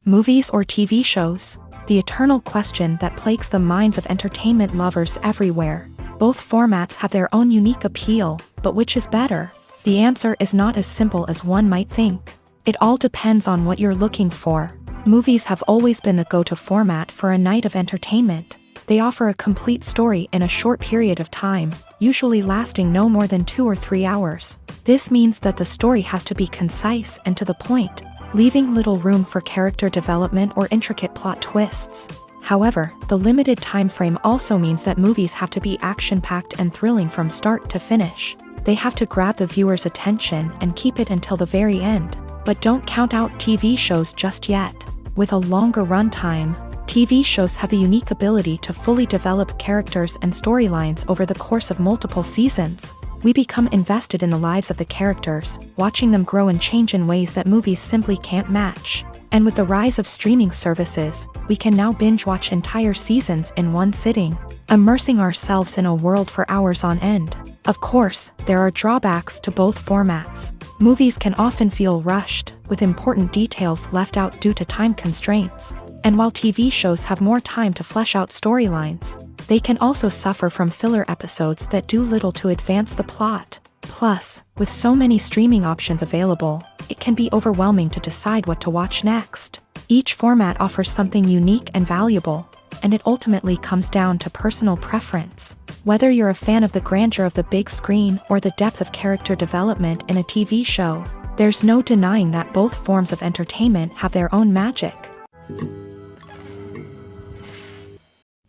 Movies or TV shows? The eternal question that plagues the minds of entertainment lovers everywhere. Both formats have their own unique appeal, but which is better? The answer is not as simple as one might think. It all depends on what you're looking for. Movies have always been the go-to format for a night of entertainment. They offer a complete story in a short period of time, usually lasting no more than 2 or 3 hours. This means that the story has to be concise and to the point, leaving little room for character development or intricate plot twists. However, the limited time frame also means that movies have to be action-packed and thrilling from start to finish. They have to grab the viewer's attention and keep it until the very end. But don't count out TV shows just yet. With a longer runtime, TV shows have the unique ability to fully develop characters and storylines over the course of multiple seasons. We become invested in the lives of the characters, watching them grow and change in ways that movies simply can't match. And with the rise of streaming services, we can now binge-watch entire seasons in one sitting, immersing ourselves in a world for hours on end. Of course, there are drawbacks to both formats. Movies can often feel rushed, with important details left out due to time constraints. And while TV shows have more time to flesh out storylines, they can also suffer from filler episodes that do little to advance the plot. Plus, with so many streaming options available, it can be overwhelming to decide what to watch next. Each format offers something unique and valuable, and it ultimately comes down to personal preference. Whether you're a fan of the grandeur of the big screen or the depth of character development in a TV show, there's no denying that both forms of entertainment have their own magic.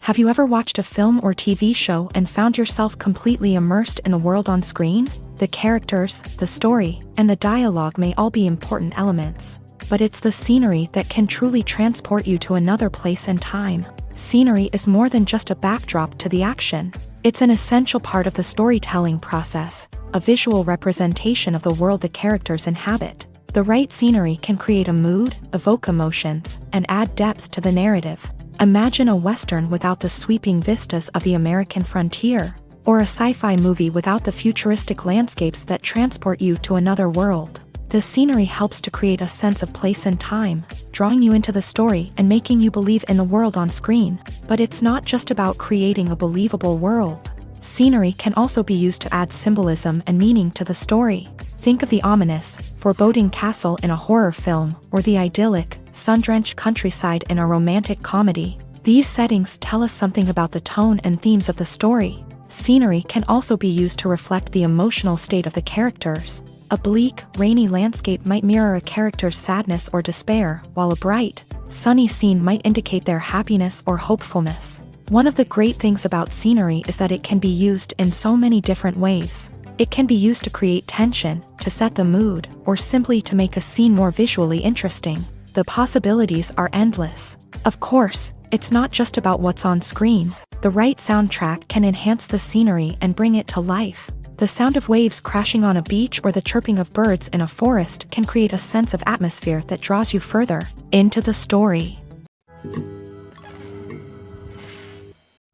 Have you ever watched a film or TV show and found yourself completely immersed in the world on screen? The characters, the story, and the dialogue may all be important elements, but it's the scenery that can truly transport you to another place and time. Scenery is more than just a backdrop to the action. It's an essential part of the storytelling process, a visual representation of the world the characters inhabit. The right scenery can create a mood, evoke emotions, and add depth to the narrative. Imagine a Western without the sweeping vistas of the American frontier, or a sci-fi movie without the futuristic landscapes that transport you to another world. The scenery helps to create a sense of place and time, drawing you into the story and making you believe in the world on screen. But it's not just about creating a believable world. Scenery can also be used to add symbolism and meaning to the story. Think of the ominous, foreboding castle in a horror film, or the idyllic, sun-drenched countryside in a romantic comedy. These settings tell us something about the tone and themes of the story. Scenery can also be used to reflect the emotional state of the characters. A bleak, rainy landscape might mirror a character's sadness or despair, while a bright, sunny scene might indicate their happiness or hopefulness. One of the great things about scenery is that it can be used in so many different ways. It can be used to create tension, to set the mood, or simply to make a scene more visually interesting. The possibilities are endless. Of course, it's not just about what's on screen. The right soundtrack can enhance the scenery and bring it to life. The sound of waves crashing on a beach or the chirping of birds in a forest can create a sense of atmosphere that draws you further into the story.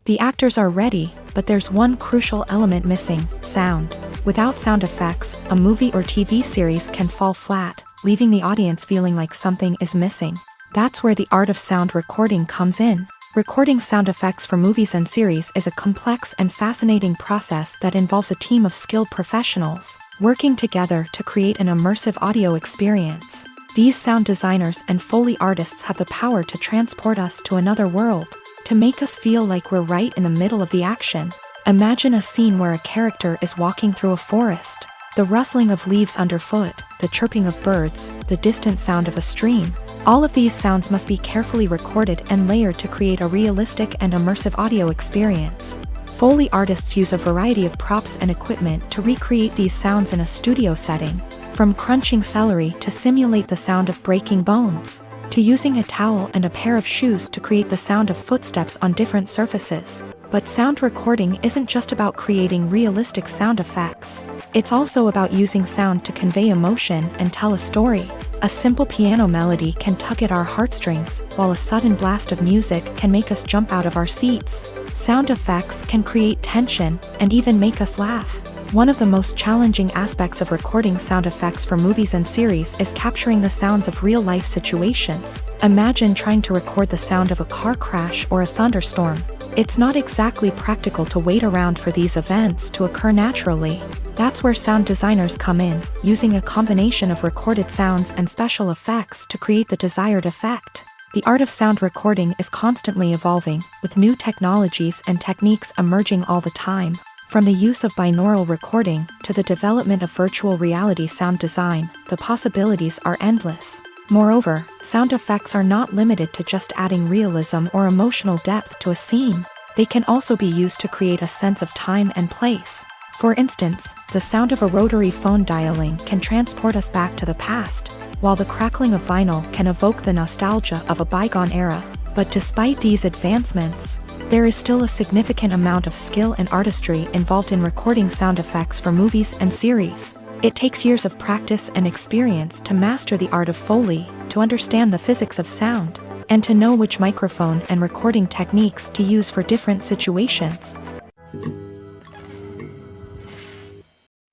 The actors are ready, but there's one crucial element missing: sound. Without sound effects, a movie or TV series can fall flat, leaving the audience feeling like something is missing. That's where the art of sound recording comes in. Recording sound effects for movies and series is a complex and fascinating process that involves a team of skilled professionals working together to create an immersive audio experience. These sound designers and Foley artists have the power to transport us to another world, to make us feel like we're right in the middle of the action. Imagine a scene where a character is walking through a forest. The rustling of leaves underfoot, the chirping of birds, the distant sound of a stream. All of these sounds must be carefully recorded and layered to create a realistic and immersive audio experience. Foley artists use a variety of props and equipment to recreate these sounds in a studio setting, from crunching celery to simulate the sound of breaking bones, to using a towel and a pair of shoes to create the sound of footsteps on different surfaces. But sound recording isn't just about creating realistic sound effects. It's also about using sound to convey emotion and tell a story. A simple piano melody can tug at our heartstrings, while a sudden blast of music can make us jump out of our seats. Sound effects can create tension and even make us laugh. One of the most challenging aspects of recording sound effects for movies and series is capturing the sounds of real-life situations. Imagine trying to record the sound of a car crash or a thunderstorm. It's not exactly practical to wait around for these events to occur naturally. That's where sound designers come in, using a combination of recorded sounds and special effects to create the desired effect. The art of sound recording is constantly evolving, with new technologies and techniques emerging all the time. From the use of binaural recording to the development of virtual reality sound design, the possibilities are endless. Moreover, sound effects are not limited to just adding realism or emotional depth to a scene. They can also be used to create a sense of time and place. For instance, the sound of a rotary phone dialing can transport us back to the past, while the crackling of vinyl can evoke the nostalgia of a bygone era. But despite these advancements, there is still a significant amount of skill and artistry involved in recording sound effects for movies and series. It takes years of practice and experience to master the art of Foley, to understand the physics of sound, and to know which microphone and recording techniques to use for different situations.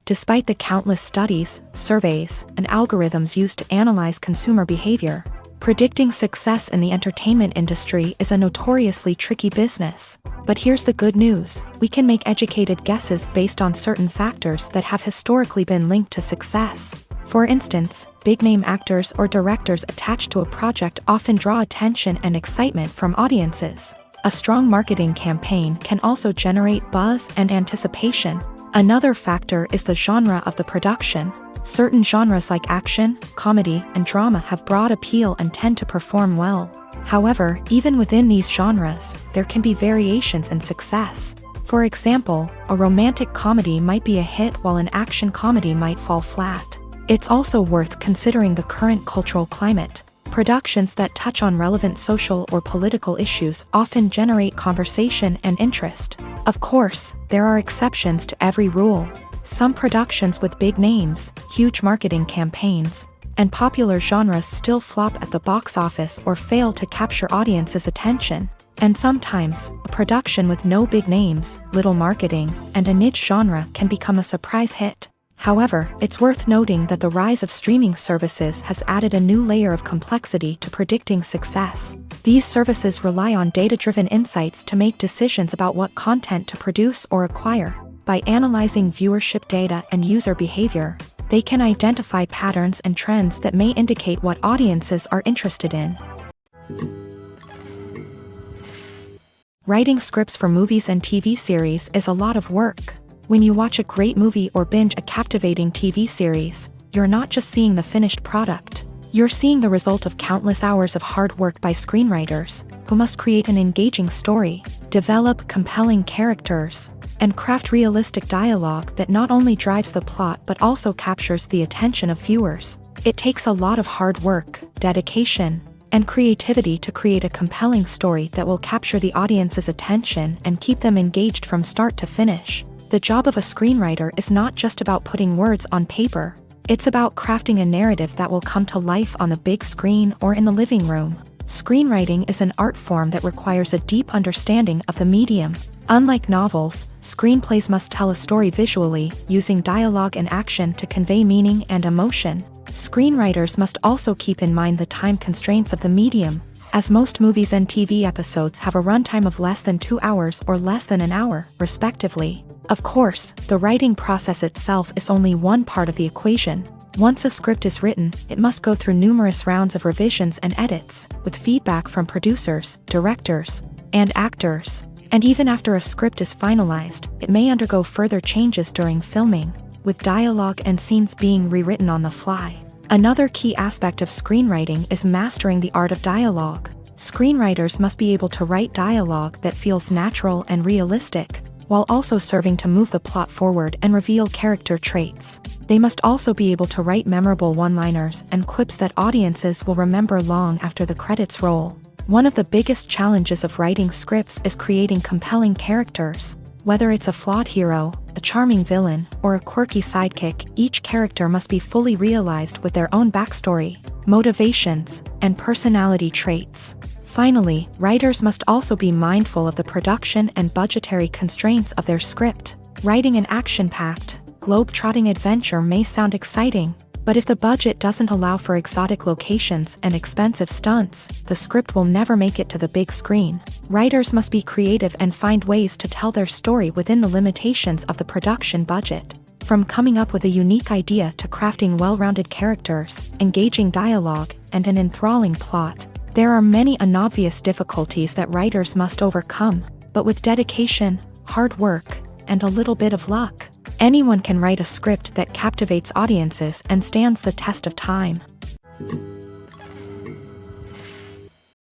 Despite the countless studies, surveys, and algorithms used to analyze consumer behavior, predicting success in the entertainment industry is a notoriously tricky business. But here's the good news: we can make educated guesses based on certain factors that have historically been linked to success. For instance, big-name actors or directors attached to a project often draw attention and excitement from audiences. A strong marketing campaign can also generate buzz and anticipation. Another factor is the genre of the production. Certain genres like action, comedy, and drama have broad appeal and tend to perform well. However, even within these genres, there can be variations in success. For example, a romantic comedy might be a hit while an action comedy might fall flat. It's also worth considering the current cultural climate. Productions that touch on relevant social or political issues often generate conversation and interest. Of course, there are exceptions to every rule. Some productions with big names, huge marketing campaigns, and popular genres still flop at the box office or fail to capture audiences' attention. And sometimes, a production with no big names, little marketing, and a niche genre can become a surprise hit. However, it's worth noting that the rise of streaming services has added a new layer of complexity to predicting success. These services rely on data-driven insights to make decisions about what content to produce or acquire. By analyzing viewership data and user behavior, they can identify patterns and trends that may indicate what audiences are interested in. Writing scripts for movies and TV series is a lot of work. When you watch a great movie or binge a captivating TV series, you're not just seeing the finished product. You're seeing the result of countless hours of hard work by screenwriters, who must create an engaging story, develop compelling characters, and craft realistic dialogue that not only drives the plot but also captures the attention of viewers. It takes a lot of hard work, dedication, and creativity to create a compelling story that will capture the audience's attention and keep them engaged from start to finish. The job of a screenwriter is not just about putting words on paper. It's about crafting a narrative that will come to life on the big screen or in the living room. Screenwriting is an art form that requires a deep understanding of the medium. Unlike novels, screenplays must tell a story visually, using dialogue and action to convey meaning and emotion. Screenwriters must also keep in mind the time constraints of the medium, as most movies and TV episodes have a runtime of less than 2 hours or less than an hour, respectively. Of course, the writing process itself is only one part of the equation. Once a script is written, it must go through numerous rounds of revisions and edits, with feedback from producers, directors, and actors. And even after a script is finalized, it may undergo further changes during filming, with dialogue and scenes being rewritten on the fly. Another key aspect of screenwriting is mastering the art of dialogue. Screenwriters must be able to write dialogue that feels natural and realistic, while also serving to move the plot forward and reveal character traits. They must also be able to write memorable one-liners and quips that audiences will remember long after the credits roll. One of the biggest challenges of writing scripts is creating compelling characters. Whether it's a flawed hero, a charming villain, or a quirky sidekick, each character must be fully realized with their own backstory, motivations, and personality traits. Finally, writers must also be mindful of the production and budgetary constraints of their script. Writing an action-packed, globe-trotting adventure may sound exciting, but if the budget doesn't allow for exotic locations and expensive stunts, the script will never make it to the big screen. Writers must be creative and find ways to tell their story within the limitations of the production budget. From coming up with a unique idea to crafting well-rounded characters, engaging dialogue, and an enthralling plot, There are many unobvious difficulties that writers must overcome, but with dedication, hard work, and a little bit of luck, anyone can write a script that captivates audiences and stands the test of time.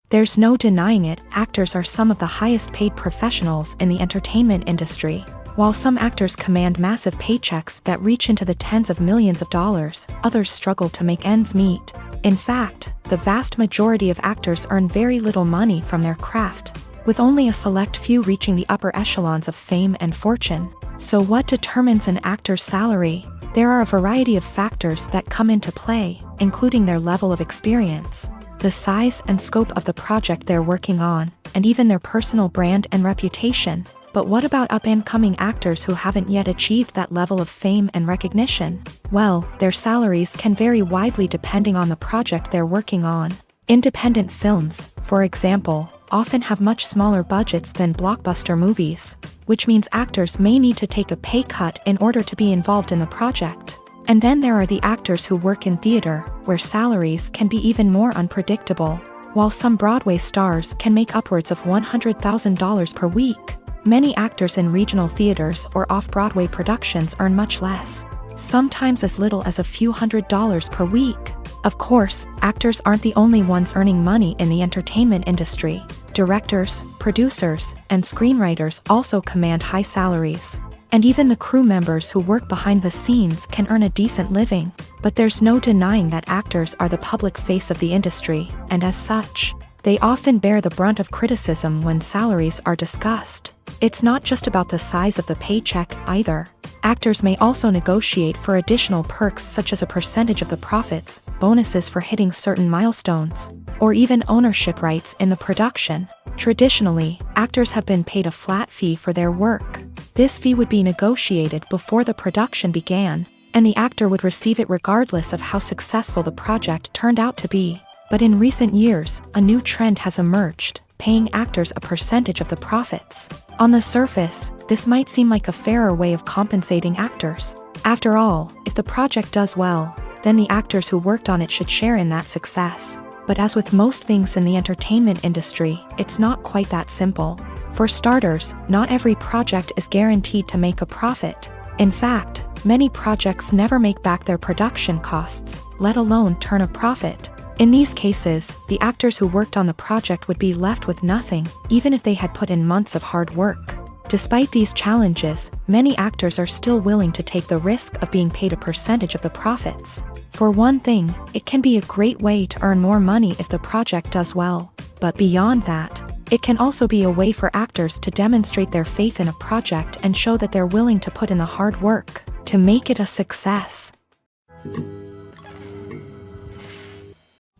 There's no denying it, actors are some of the highest paid professionals in the entertainment industry. While some actors command massive paychecks that reach into the tens of millions of dollars, others struggle to make ends meet. In fact, the vast majority of actors earn very little money from their craft, with only a select few reaching the upper echelons of fame and fortune. So what determines an actor's salary? There are a variety of factors that come into play, including their level of experience, the size and scope of the project they're working on, and even their personal brand and reputation. But what about up-and-coming actors who haven't yet achieved that level of fame and recognition? Well, their salaries can vary widely depending on the project they're working on. Independent films, for example, often have much smaller budgets than blockbuster movies, which means actors may need to take a pay cut in order to be involved in the project. And then there are the actors who work in theater, where salaries can be even more unpredictable. While some Broadway stars can make upwards of $100,000 per week, many actors in regional theaters or off-Broadway productions earn much less, sometimes as little as a few $100s per week. Of course, actors aren't the only ones earning money in the entertainment industry. Directors, producers, and screenwriters also command high salaries. And even the crew members who work behind the scenes can earn a decent living. But there's no denying that actors are the public face of the industry, and as such, they often bear the brunt of criticism when salaries are discussed. It's not just about the size of the paycheck, either. Actors may also negotiate for additional perks such as a percentage of the profits, bonuses for hitting certain milestones, or even ownership rights in the production. Traditionally, actors have been paid a flat fee for their work. This fee would be negotiated before the production began, and the actor would receive it regardless of how successful the project turned out to be. But in recent years, a new trend has emerged, paying actors a percentage of the profits. On the surface, this might seem like a fairer way of compensating actors. After all, if the project does well, then the actors who worked on it should share in that success. But as with most things in the entertainment industry, it's not quite that simple. For starters, not every project is guaranteed to make a profit. In fact, many projects never make back their production costs, let alone turn a profit. In these cases, the actors who worked on the project would be left with nothing, even if they had put in months of hard work. Despite these challenges, many actors are still willing to take the risk of being paid a percentage of the profits. For one thing, it can be a great way to earn more money if the project does well. But beyond that, it can also be a way for actors to demonstrate their faith in a project and show that they're willing to put in the hard work to make it a success.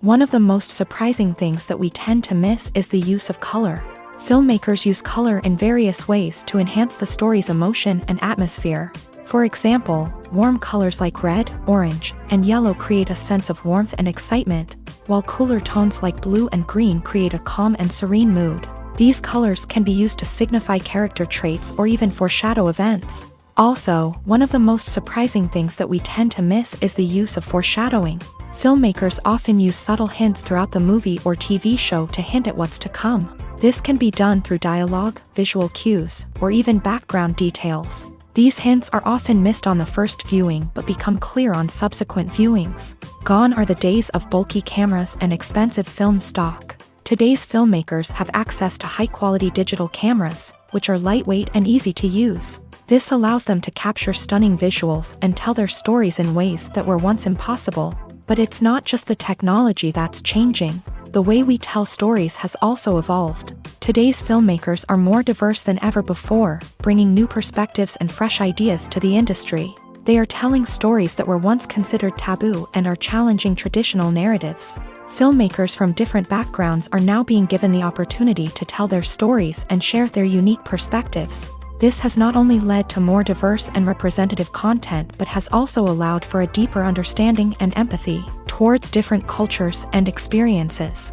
One of the most surprising things that we tend to miss is the use of color. Filmmakers use color in various ways to enhance the story's emotion and atmosphere. For example, warm colors like red, orange, and yellow create a sense of warmth and excitement, while cooler tones like blue and green create a calm and serene mood. These colors can be used to signify character traits or even foreshadow events. Also, one of the most surprising things that we tend to miss is the use of foreshadowing. Filmmakers often use subtle hints throughout the movie or TV show to hint at what's to come. This can be done through dialogue, visual cues, or even background details. These hints are often missed on the first viewing but become clear on subsequent viewings. Gone are the days of bulky cameras and expensive film stock. Today's filmmakers have access to high-quality digital cameras, which are lightweight and easy to use. This allows them to capture stunning visuals and tell their stories in ways that were once impossible. But it's not just the technology that's changing. The way we tell stories has also evolved. Today's filmmakers are more diverse than ever before, bringing new perspectives and fresh ideas to the industry. They are telling stories that were once considered taboo and are challenging traditional narratives. Filmmakers from different backgrounds are now being given the opportunity to tell their stories and share their unique perspectives. This has not only led to more diverse and representative content but has also allowed for a deeper understanding and empathy towards different cultures and experiences.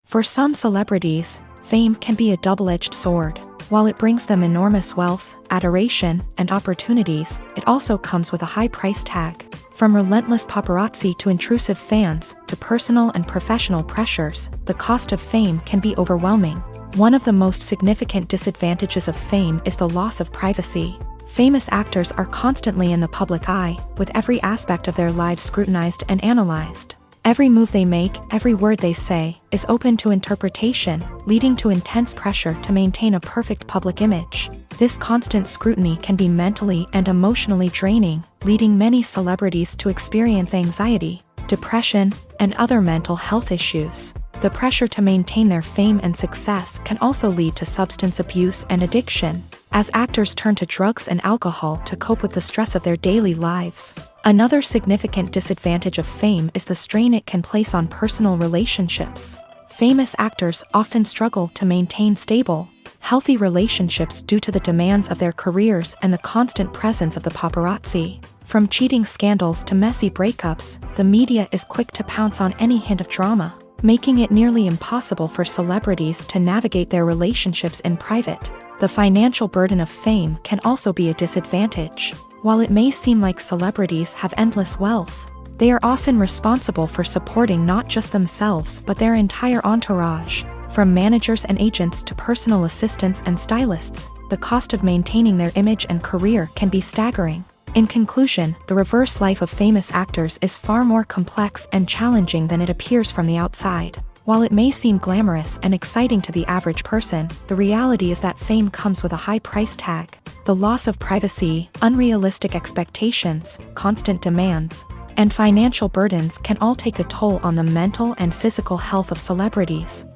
For some celebrities, fame can be a double-edged sword. While it brings them enormous wealth, adoration, and opportunities, it also comes with a high price tag. From relentless paparazzi to intrusive fans, to personal and professional pressures, the cost of fame can be overwhelming. One of the most significant disadvantages of fame is the loss of privacy. Famous actors are constantly in the public eye, with every aspect of their lives scrutinized and analyzed. Every move they make, every word they say, is open to interpretation, leading to intense pressure to maintain a perfect public image. This constant scrutiny can be mentally and emotionally draining, leading many celebrities to experience anxiety, depression, and other mental health issues. The pressure to maintain their fame and success can also lead to substance abuse and addiction, as actors turn to drugs and alcohol to cope with the stress of their daily lives. Another significant disadvantage of fame is the strain it can place on personal relationships. Famous actors often struggle to maintain stable, healthy relationships due to the demands of their careers and the constant presence of the paparazzi. From cheating scandals to messy breakups, the media is quick to pounce on any hint of drama, making it nearly impossible for celebrities to navigate their relationships in private. The financial burden of fame can also be a disadvantage. While it may seem like celebrities have endless wealth, they are often responsible for supporting not just themselves but their entire entourage. From managers and agents to personal assistants and stylists, the cost of maintaining their image and career can be staggering. In conclusion, the reverse life of famous actors is far more complex and challenging than it appears from the outside. While it may seem glamorous and exciting to the average person, the reality is that fame comes with a high price tag. The loss of privacy, unrealistic expectations, constant demands, and financial burdens can all take a toll on the mental and physical health of celebrities.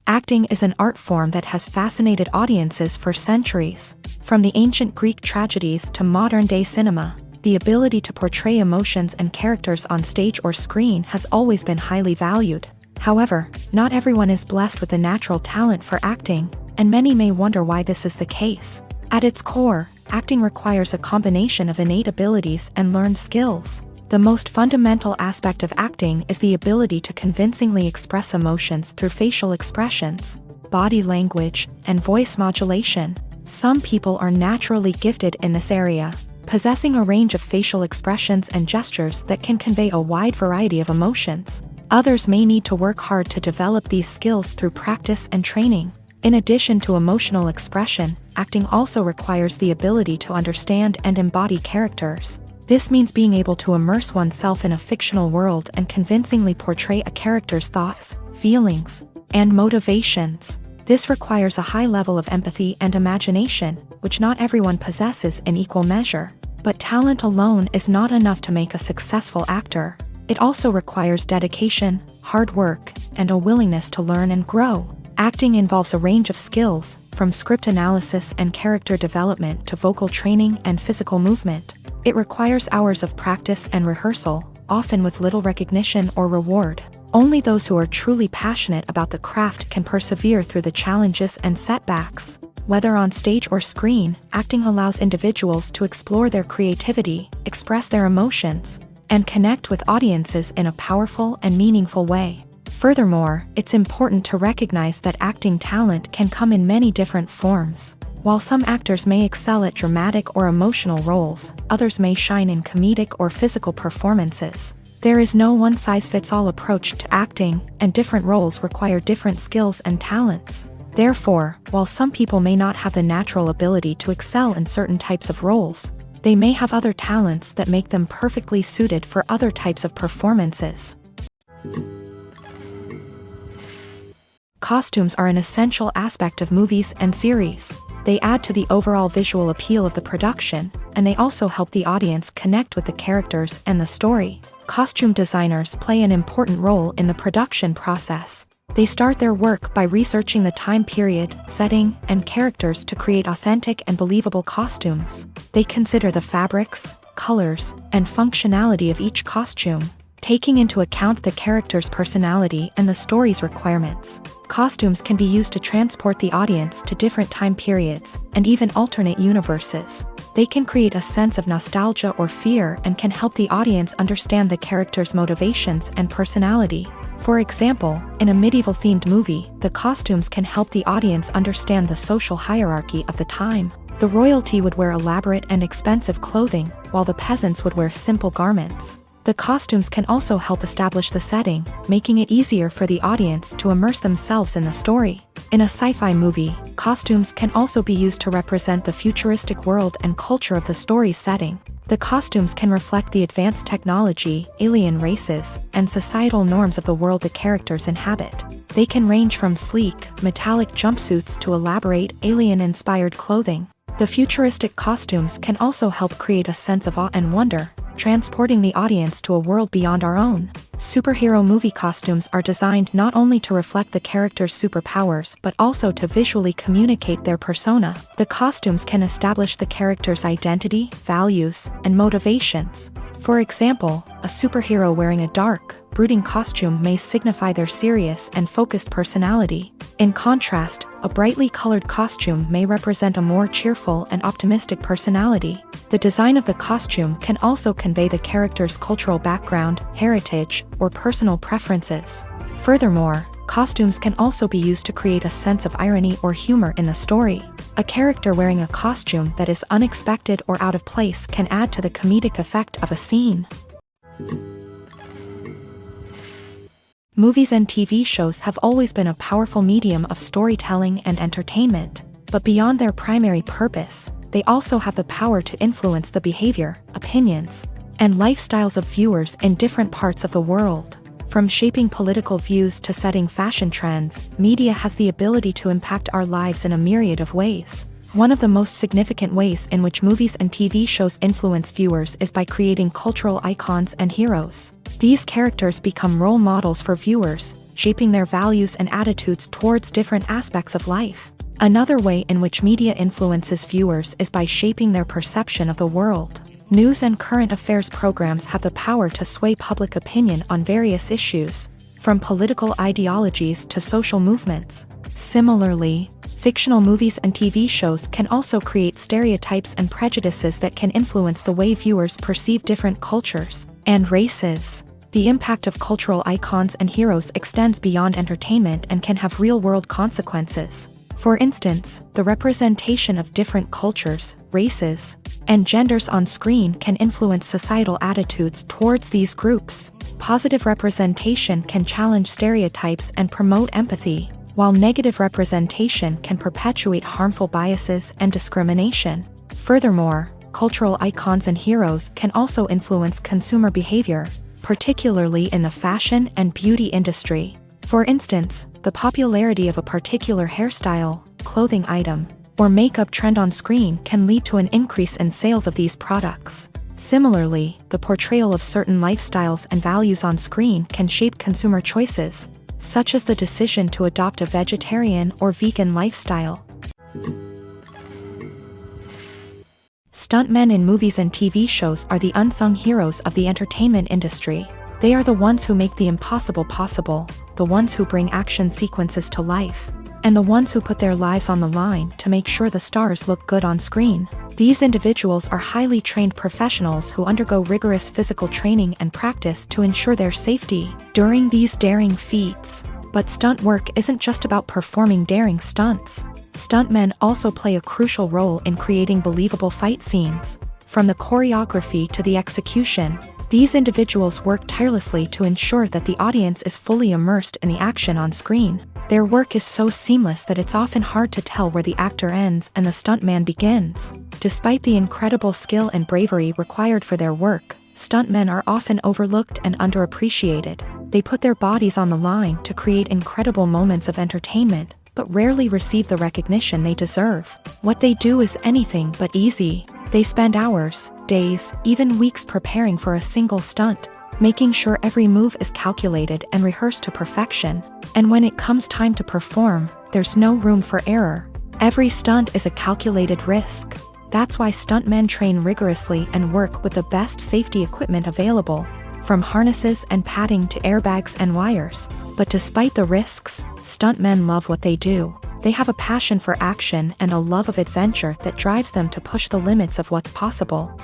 Acting is an art form that has fascinated audiences for centuries. From the ancient Greek tragedies to modern-day cinema, the ability to portray emotions and characters on stage or screen has always been highly valued. However, not everyone is blessed with the natural talent for acting, and many may wonder why this is the case. At its core, acting requires a combination of innate abilities and learned skills. The most fundamental aspect of acting is the ability to convincingly express emotions through facial expressions, body language, and voice modulation. Some people are naturally gifted in this area, possessing a range of facial expressions and gestures that can convey a wide variety of emotions. Others may need to work hard to develop these skills through practice and training. In addition to emotional expression, acting also requires the ability to understand and embody characters. This means being able to immerse oneself in a fictional world and convincingly portray a character's thoughts, feelings, and motivations. This requires a high level of empathy and imagination, which not everyone possesses in equal measure. But talent alone is not enough to make a successful actor. It also requires dedication, hard work, and a willingness to learn and grow. Acting involves a range of skills, from script analysis and character development to vocal training and physical movement. It requires hours of practice and rehearsal, often with little recognition or reward. Only those who are truly passionate about the craft can persevere through the challenges and setbacks. Whether on stage or screen, acting allows individuals to explore their creativity, express their emotions, and connect with audiences in a powerful and meaningful way. Furthermore, it's important to recognize that acting talent can come in many different forms. While some actors may excel at dramatic or emotional roles, others may shine in comedic or physical performances. There is no one-size-fits-all approach to acting, and different roles require different skills and talents. Therefore, while some people may not have the natural ability to excel in certain types of roles, they may have other talents that make them perfectly suited for other types of performances. Costumes are an essential aspect of movies and series. They add to the overall visual appeal of the production, and they also help the audience connect with the characters and the story. Costume designers play an important role in the production process. They start their work by researching the time period, setting, and characters to create authentic and believable costumes. They consider the fabrics, colors, and functionality of each costume, taking into account the character's personality and the story's requirements. Costumes can be used to transport the audience to different time periods, and even alternate universes. They can create a sense of nostalgia or fear and can help the audience understand the character's motivations and personality. For example, in a medieval-themed movie, the costumes can help the audience understand the social hierarchy of the time. The royalty would wear elaborate and expensive clothing, while the peasants would wear simple garments. The costumes can also help establish the setting, making it easier for the audience to immerse themselves in the story. In a sci-fi movie, costumes can also be used to represent the futuristic world and culture of the story's setting. The costumes can reflect the advanced technology, alien races, and societal norms of the world the characters inhabit. They can range from sleek, metallic jumpsuits to elaborate, alien-inspired clothing. The futuristic costumes can also help create a sense of awe and wonder, transporting the audience to a world beyond our own. Superhero movie costumes are designed not only to reflect the character's superpowers but also to visually communicate their persona. The costumes can establish the character's identity, values, and motivations. For example, a superhero wearing a dark, brooding costume may signify their serious and focused personality. In contrast, a brightly colored costume may represent a more cheerful and optimistic personality. The design of the costume can also convey the character's cultural background, heritage, or personal preferences. Furthermore, costumes can also be used to create a sense of irony or humor in the story. A character wearing a costume that is unexpected or out of place can add to the comedic effect of a scene. Movies and TV shows have always been a powerful medium of storytelling and entertainment, but beyond their primary purpose, they also have the power to influence the behavior, opinions, and lifestyles of viewers in different parts of the world. From shaping political views to setting fashion trends, media has the ability to impact our lives in a myriad of ways. One of the most significant ways in which movies and TV shows influence viewers is by creating cultural icons and heroes. These characters become role models for viewers, shaping their values and attitudes towards different aspects of life. Another way in which media influences viewers is by shaping their perception of the world. News and current affairs programs have the power to sway public opinion on various issues, from political ideologies to social movements. Similarly, fictional movies and TV shows can also create stereotypes and prejudices that can influence the way viewers perceive different cultures and races. The impact of cultural icons and heroes extends beyond entertainment and can have real-world consequences. For instance, the representation of different cultures, races, and genders on screen can influence societal attitudes towards these groups. Positive representation can challenge stereotypes and promote empathy, while negative representation can perpetuate harmful biases and discrimination. Furthermore, cultural icons and heroes can also influence consumer behavior, particularly in the fashion and beauty industry. For instance, the popularity of a particular hairstyle, clothing item, or makeup trend on screen can lead to an increase in sales of these products. Similarly, the portrayal of certain lifestyles and values on screen can shape consumer choices, such as the decision to adopt a vegetarian or vegan lifestyle. Stuntmen in movies and TV shows are the unsung heroes of the entertainment industry. They are the ones who make the impossible possible, the ones who bring action sequences to life, and the ones who put their lives on the line to make sure the stars look good on screen. These individuals are highly trained professionals who undergo rigorous physical training and practice to ensure their safety during these daring feats. But stunt work isn't just about performing daring stunts. Stuntmen also play a crucial role in creating believable fight scenes. From the choreography to the execution, these individuals work tirelessly to ensure that the audience is fully immersed in the action on screen. Their work is so seamless that it's often hard to tell where the actor ends and the stuntman begins. Despite the incredible skill and bravery required for their work, stuntmen are often overlooked and underappreciated. They put their bodies on the line to create incredible moments of entertainment, but rarely receive the recognition they deserve. What they do is anything but easy. They spend hours, days, even weeks preparing for a single stunt, making sure every move is calculated and rehearsed to perfection. And when it comes time to perform, there's no room for error. Every stunt is a calculated risk. That's why stuntmen train rigorously and work with the best safety equipment available, from harnesses and padding to airbags and wires. But despite the risks, stuntmen love what they do. They have a passion for action and a love of adventure that drives them to push the limits of what's possible.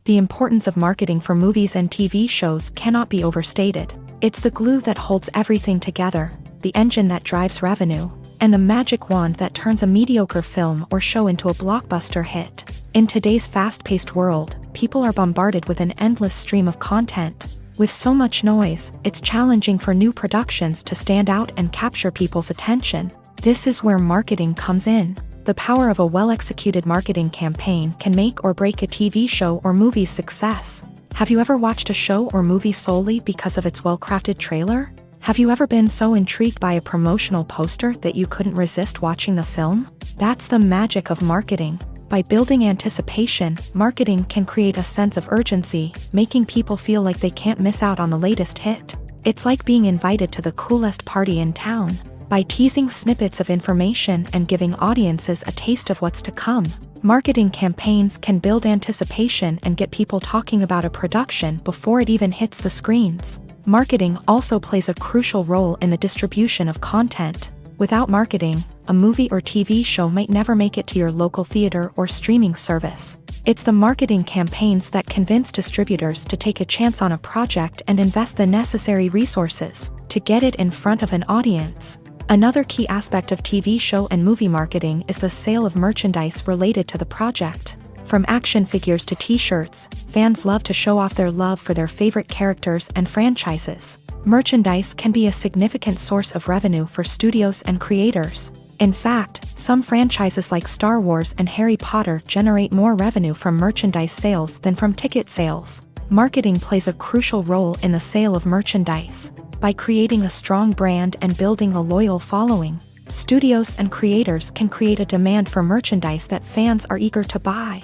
The importance of marketing for movies and TV shows cannot be overstated. It's the glue that holds everything together, the engine that drives revenue, and the magic wand that turns a mediocre film or show into a blockbuster hit. In today's fast-paced world, people are bombarded with an endless stream of content. With so much noise, it's challenging for new productions to stand out and capture people's attention. This is where marketing comes in. The power of a well-executed marketing campaign can make or break a TV show or movie's success. Have you ever watched a show or movie solely because of its well-crafted trailer? Have you ever been so intrigued by a promotional poster that you couldn't resist watching the film? That's the magic of marketing. By building anticipation, marketing can create a sense of urgency, making people feel like they can't miss out on the latest hit. It's like being invited to the coolest party in town. By teasing snippets of information and giving audiences a taste of what's to come, marketing campaigns can build anticipation and get people talking about a production before it even hits the screens. Marketing also plays a crucial role in the distribution of content. Without marketing, a movie or TV show might never make it to your local theater or streaming service. It's the marketing campaigns that convince distributors to take a chance on a project and invest the necessary resources to get it in front of an audience. Another key aspect of TV show and movie marketing is the sale of merchandise related to the project. From action figures to t-shirts, fans love to show off their love for their favorite characters and franchises. Merchandise can be a significant source of revenue for studios and creators. In fact, some franchises like Star Wars and Harry Potter generate more revenue from merchandise sales than from ticket sales. Marketing plays a crucial role in the sale of merchandise. By creating a strong brand and building a loyal following, studios and creators can create a demand for merchandise that fans are eager to buy.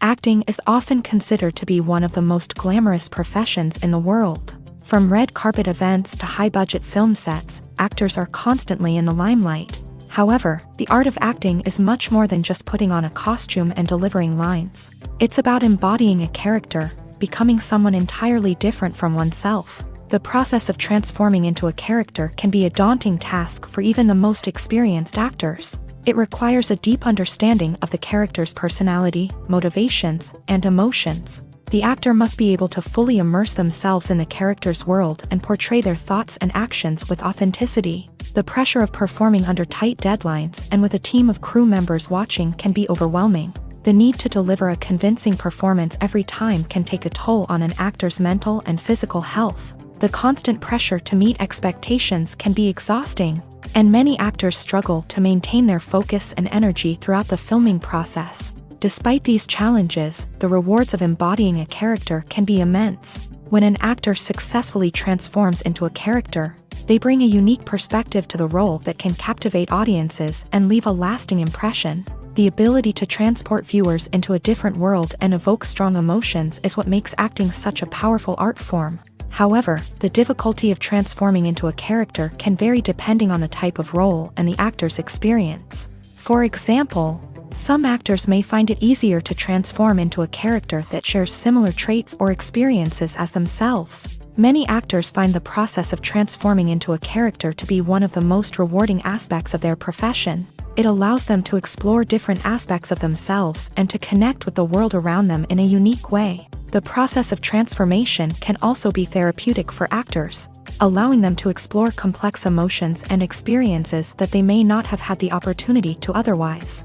Acting is often considered to be one of the most glamorous professions in the world. From red carpet events to high-budget film sets, actors are constantly in the limelight. However, the art of acting is much more than just putting on a costume and delivering lines. It's about embodying a character, becoming someone entirely different from oneself. The process of transforming into a character can be a daunting task for even the most experienced actors. It requires a deep understanding of the character's personality, motivations, and emotions. The actor must be able to fully immerse themselves in the character's world and portray their thoughts and actions with authenticity. The pressure of performing under tight deadlines and with a team of crew members watching can be overwhelming. The need to deliver a convincing performance every time can take a toll on an actor's mental and physical health. The constant pressure to meet expectations can be exhausting, and many actors struggle to maintain their focus and energy throughout the filming process. Despite these challenges, the rewards of embodying a character can be immense. When an actor successfully transforms into a character, they bring a unique perspective to the role that can captivate audiences and leave a lasting impression. The ability to transport viewers into a different world and evoke strong emotions is what makes acting such a powerful art form. However, the difficulty of transforming into a character can vary depending on the type of role and the actor's experience. For example, some actors may find it easier to transform into a character that shares similar traits or experiences as themselves. Many actors find the process of transforming into a character to be one of the most rewarding aspects of their profession. It allows them to explore different aspects of themselves and to connect with the world around them in a unique way. The process of transformation can also be therapeutic for actors, allowing them to explore complex emotions and experiences that they may not have had the opportunity to otherwise.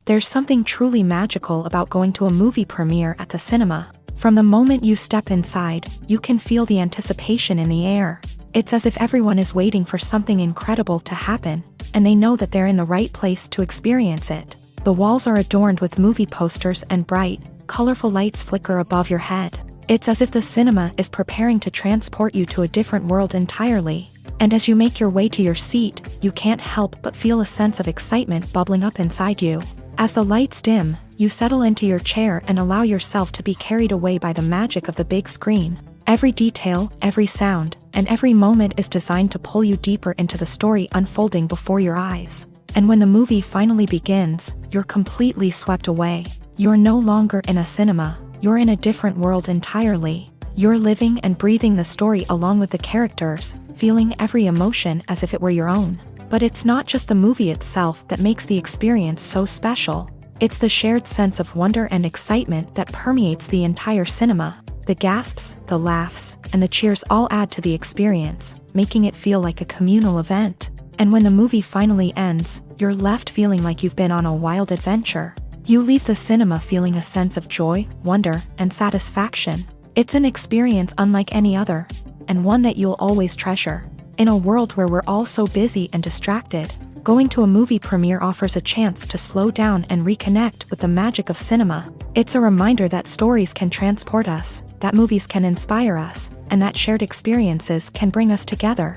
There's something truly magical about going to a movie premiere at the cinema. From the moment you step inside, you can feel the anticipation in the air. It's as if everyone is waiting for something incredible to happen, and they know that they're in the right place to experience it. The walls are adorned with movie posters and bright, colorful lights flicker above your head. It's as if the cinema is preparing to transport you to a different world entirely. And as you make your way to your seat, you can't help but feel a sense of excitement bubbling up inside you. As the lights dim, you settle into your chair and allow yourself to be carried away by the magic of the big screen. Every detail, every sound, and every moment is designed to pull you deeper into the story unfolding before your eyes. And when the movie finally begins, you're completely swept away. You're no longer in a cinema, you're in a different world entirely. You're living and breathing the story along with the characters, feeling every emotion as if it were your own. But it's not just the movie itself that makes the experience so special. It's the shared sense of wonder and excitement that permeates the entire cinema. The gasps, the laughs, and the cheers all add to the experience, making it feel like a communal event. And when the movie finally ends, you're left feeling like you've been on a wild adventure. You leave the cinema feeling a sense of joy, wonder, and satisfaction. It's an experience unlike any other, and one that you'll always treasure. In a world where we're all so busy and distracted, going to a movie premiere offers a chance to slow down and reconnect with the magic of cinema. It's a reminder that stories can transport us, that movies can inspire us, and that shared experiences can bring us together.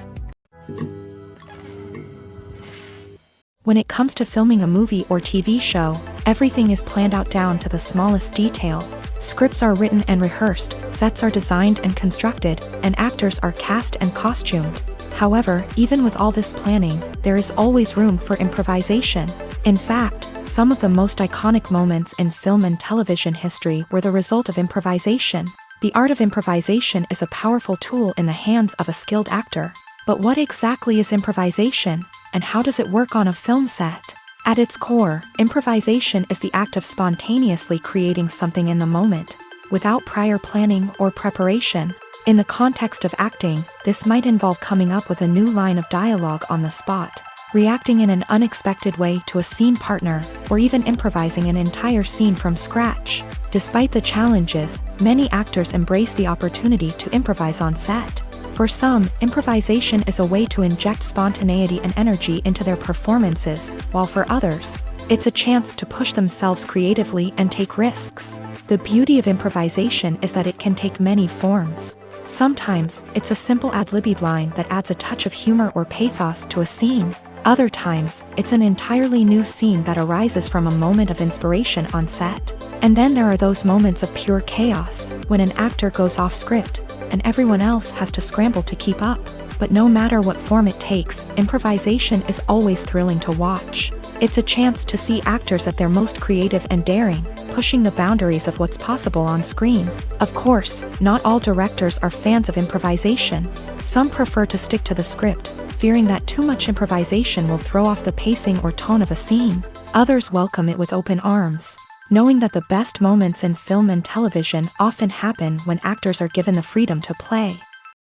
When it comes to filming a movie or TV show, everything is planned out down to the smallest detail. Scripts are written and rehearsed, sets are designed and constructed, and actors are cast and costumed. However, even with all this planning, there is always room for improvisation. In fact, some of the most iconic moments in film and television history were the result of improvisation. The art of improvisation is a powerful tool in the hands of a skilled actor. But what exactly is improvisation, and how does it work on a film set? At its core, improvisation is the act of spontaneously creating something in the moment, without prior planning or preparation. In the context of acting, this might involve coming up with a new line of dialogue on the spot, reacting in an unexpected way to a scene partner, or even improvising an entire scene from scratch. Despite the challenges, many actors embrace the opportunity to improvise on set. For some, improvisation is a way to inject spontaneity and energy into their performances, while for others, it's a chance to push themselves creatively and take risks. The beauty of improvisation is that it can take many forms. Sometimes, it's a simple ad-libbed line that adds a touch of humor or pathos to a scene. Other times, it's an entirely new scene that arises from a moment of inspiration on set. And then there are those moments of pure chaos, when an actor goes off script, and everyone else has to scramble to keep up. But no matter what form it takes, improvisation is always thrilling to watch. It's a chance to see actors at their most creative and daring, pushing the boundaries of what's possible on screen. Of course, not all directors are fans of improvisation. Some prefer to stick to the script, fearing that too much improvisation will throw off the pacing or tone of a scene. Others welcome it with open arms, knowing that the best moments in film and television often happen when actors are given the freedom to play.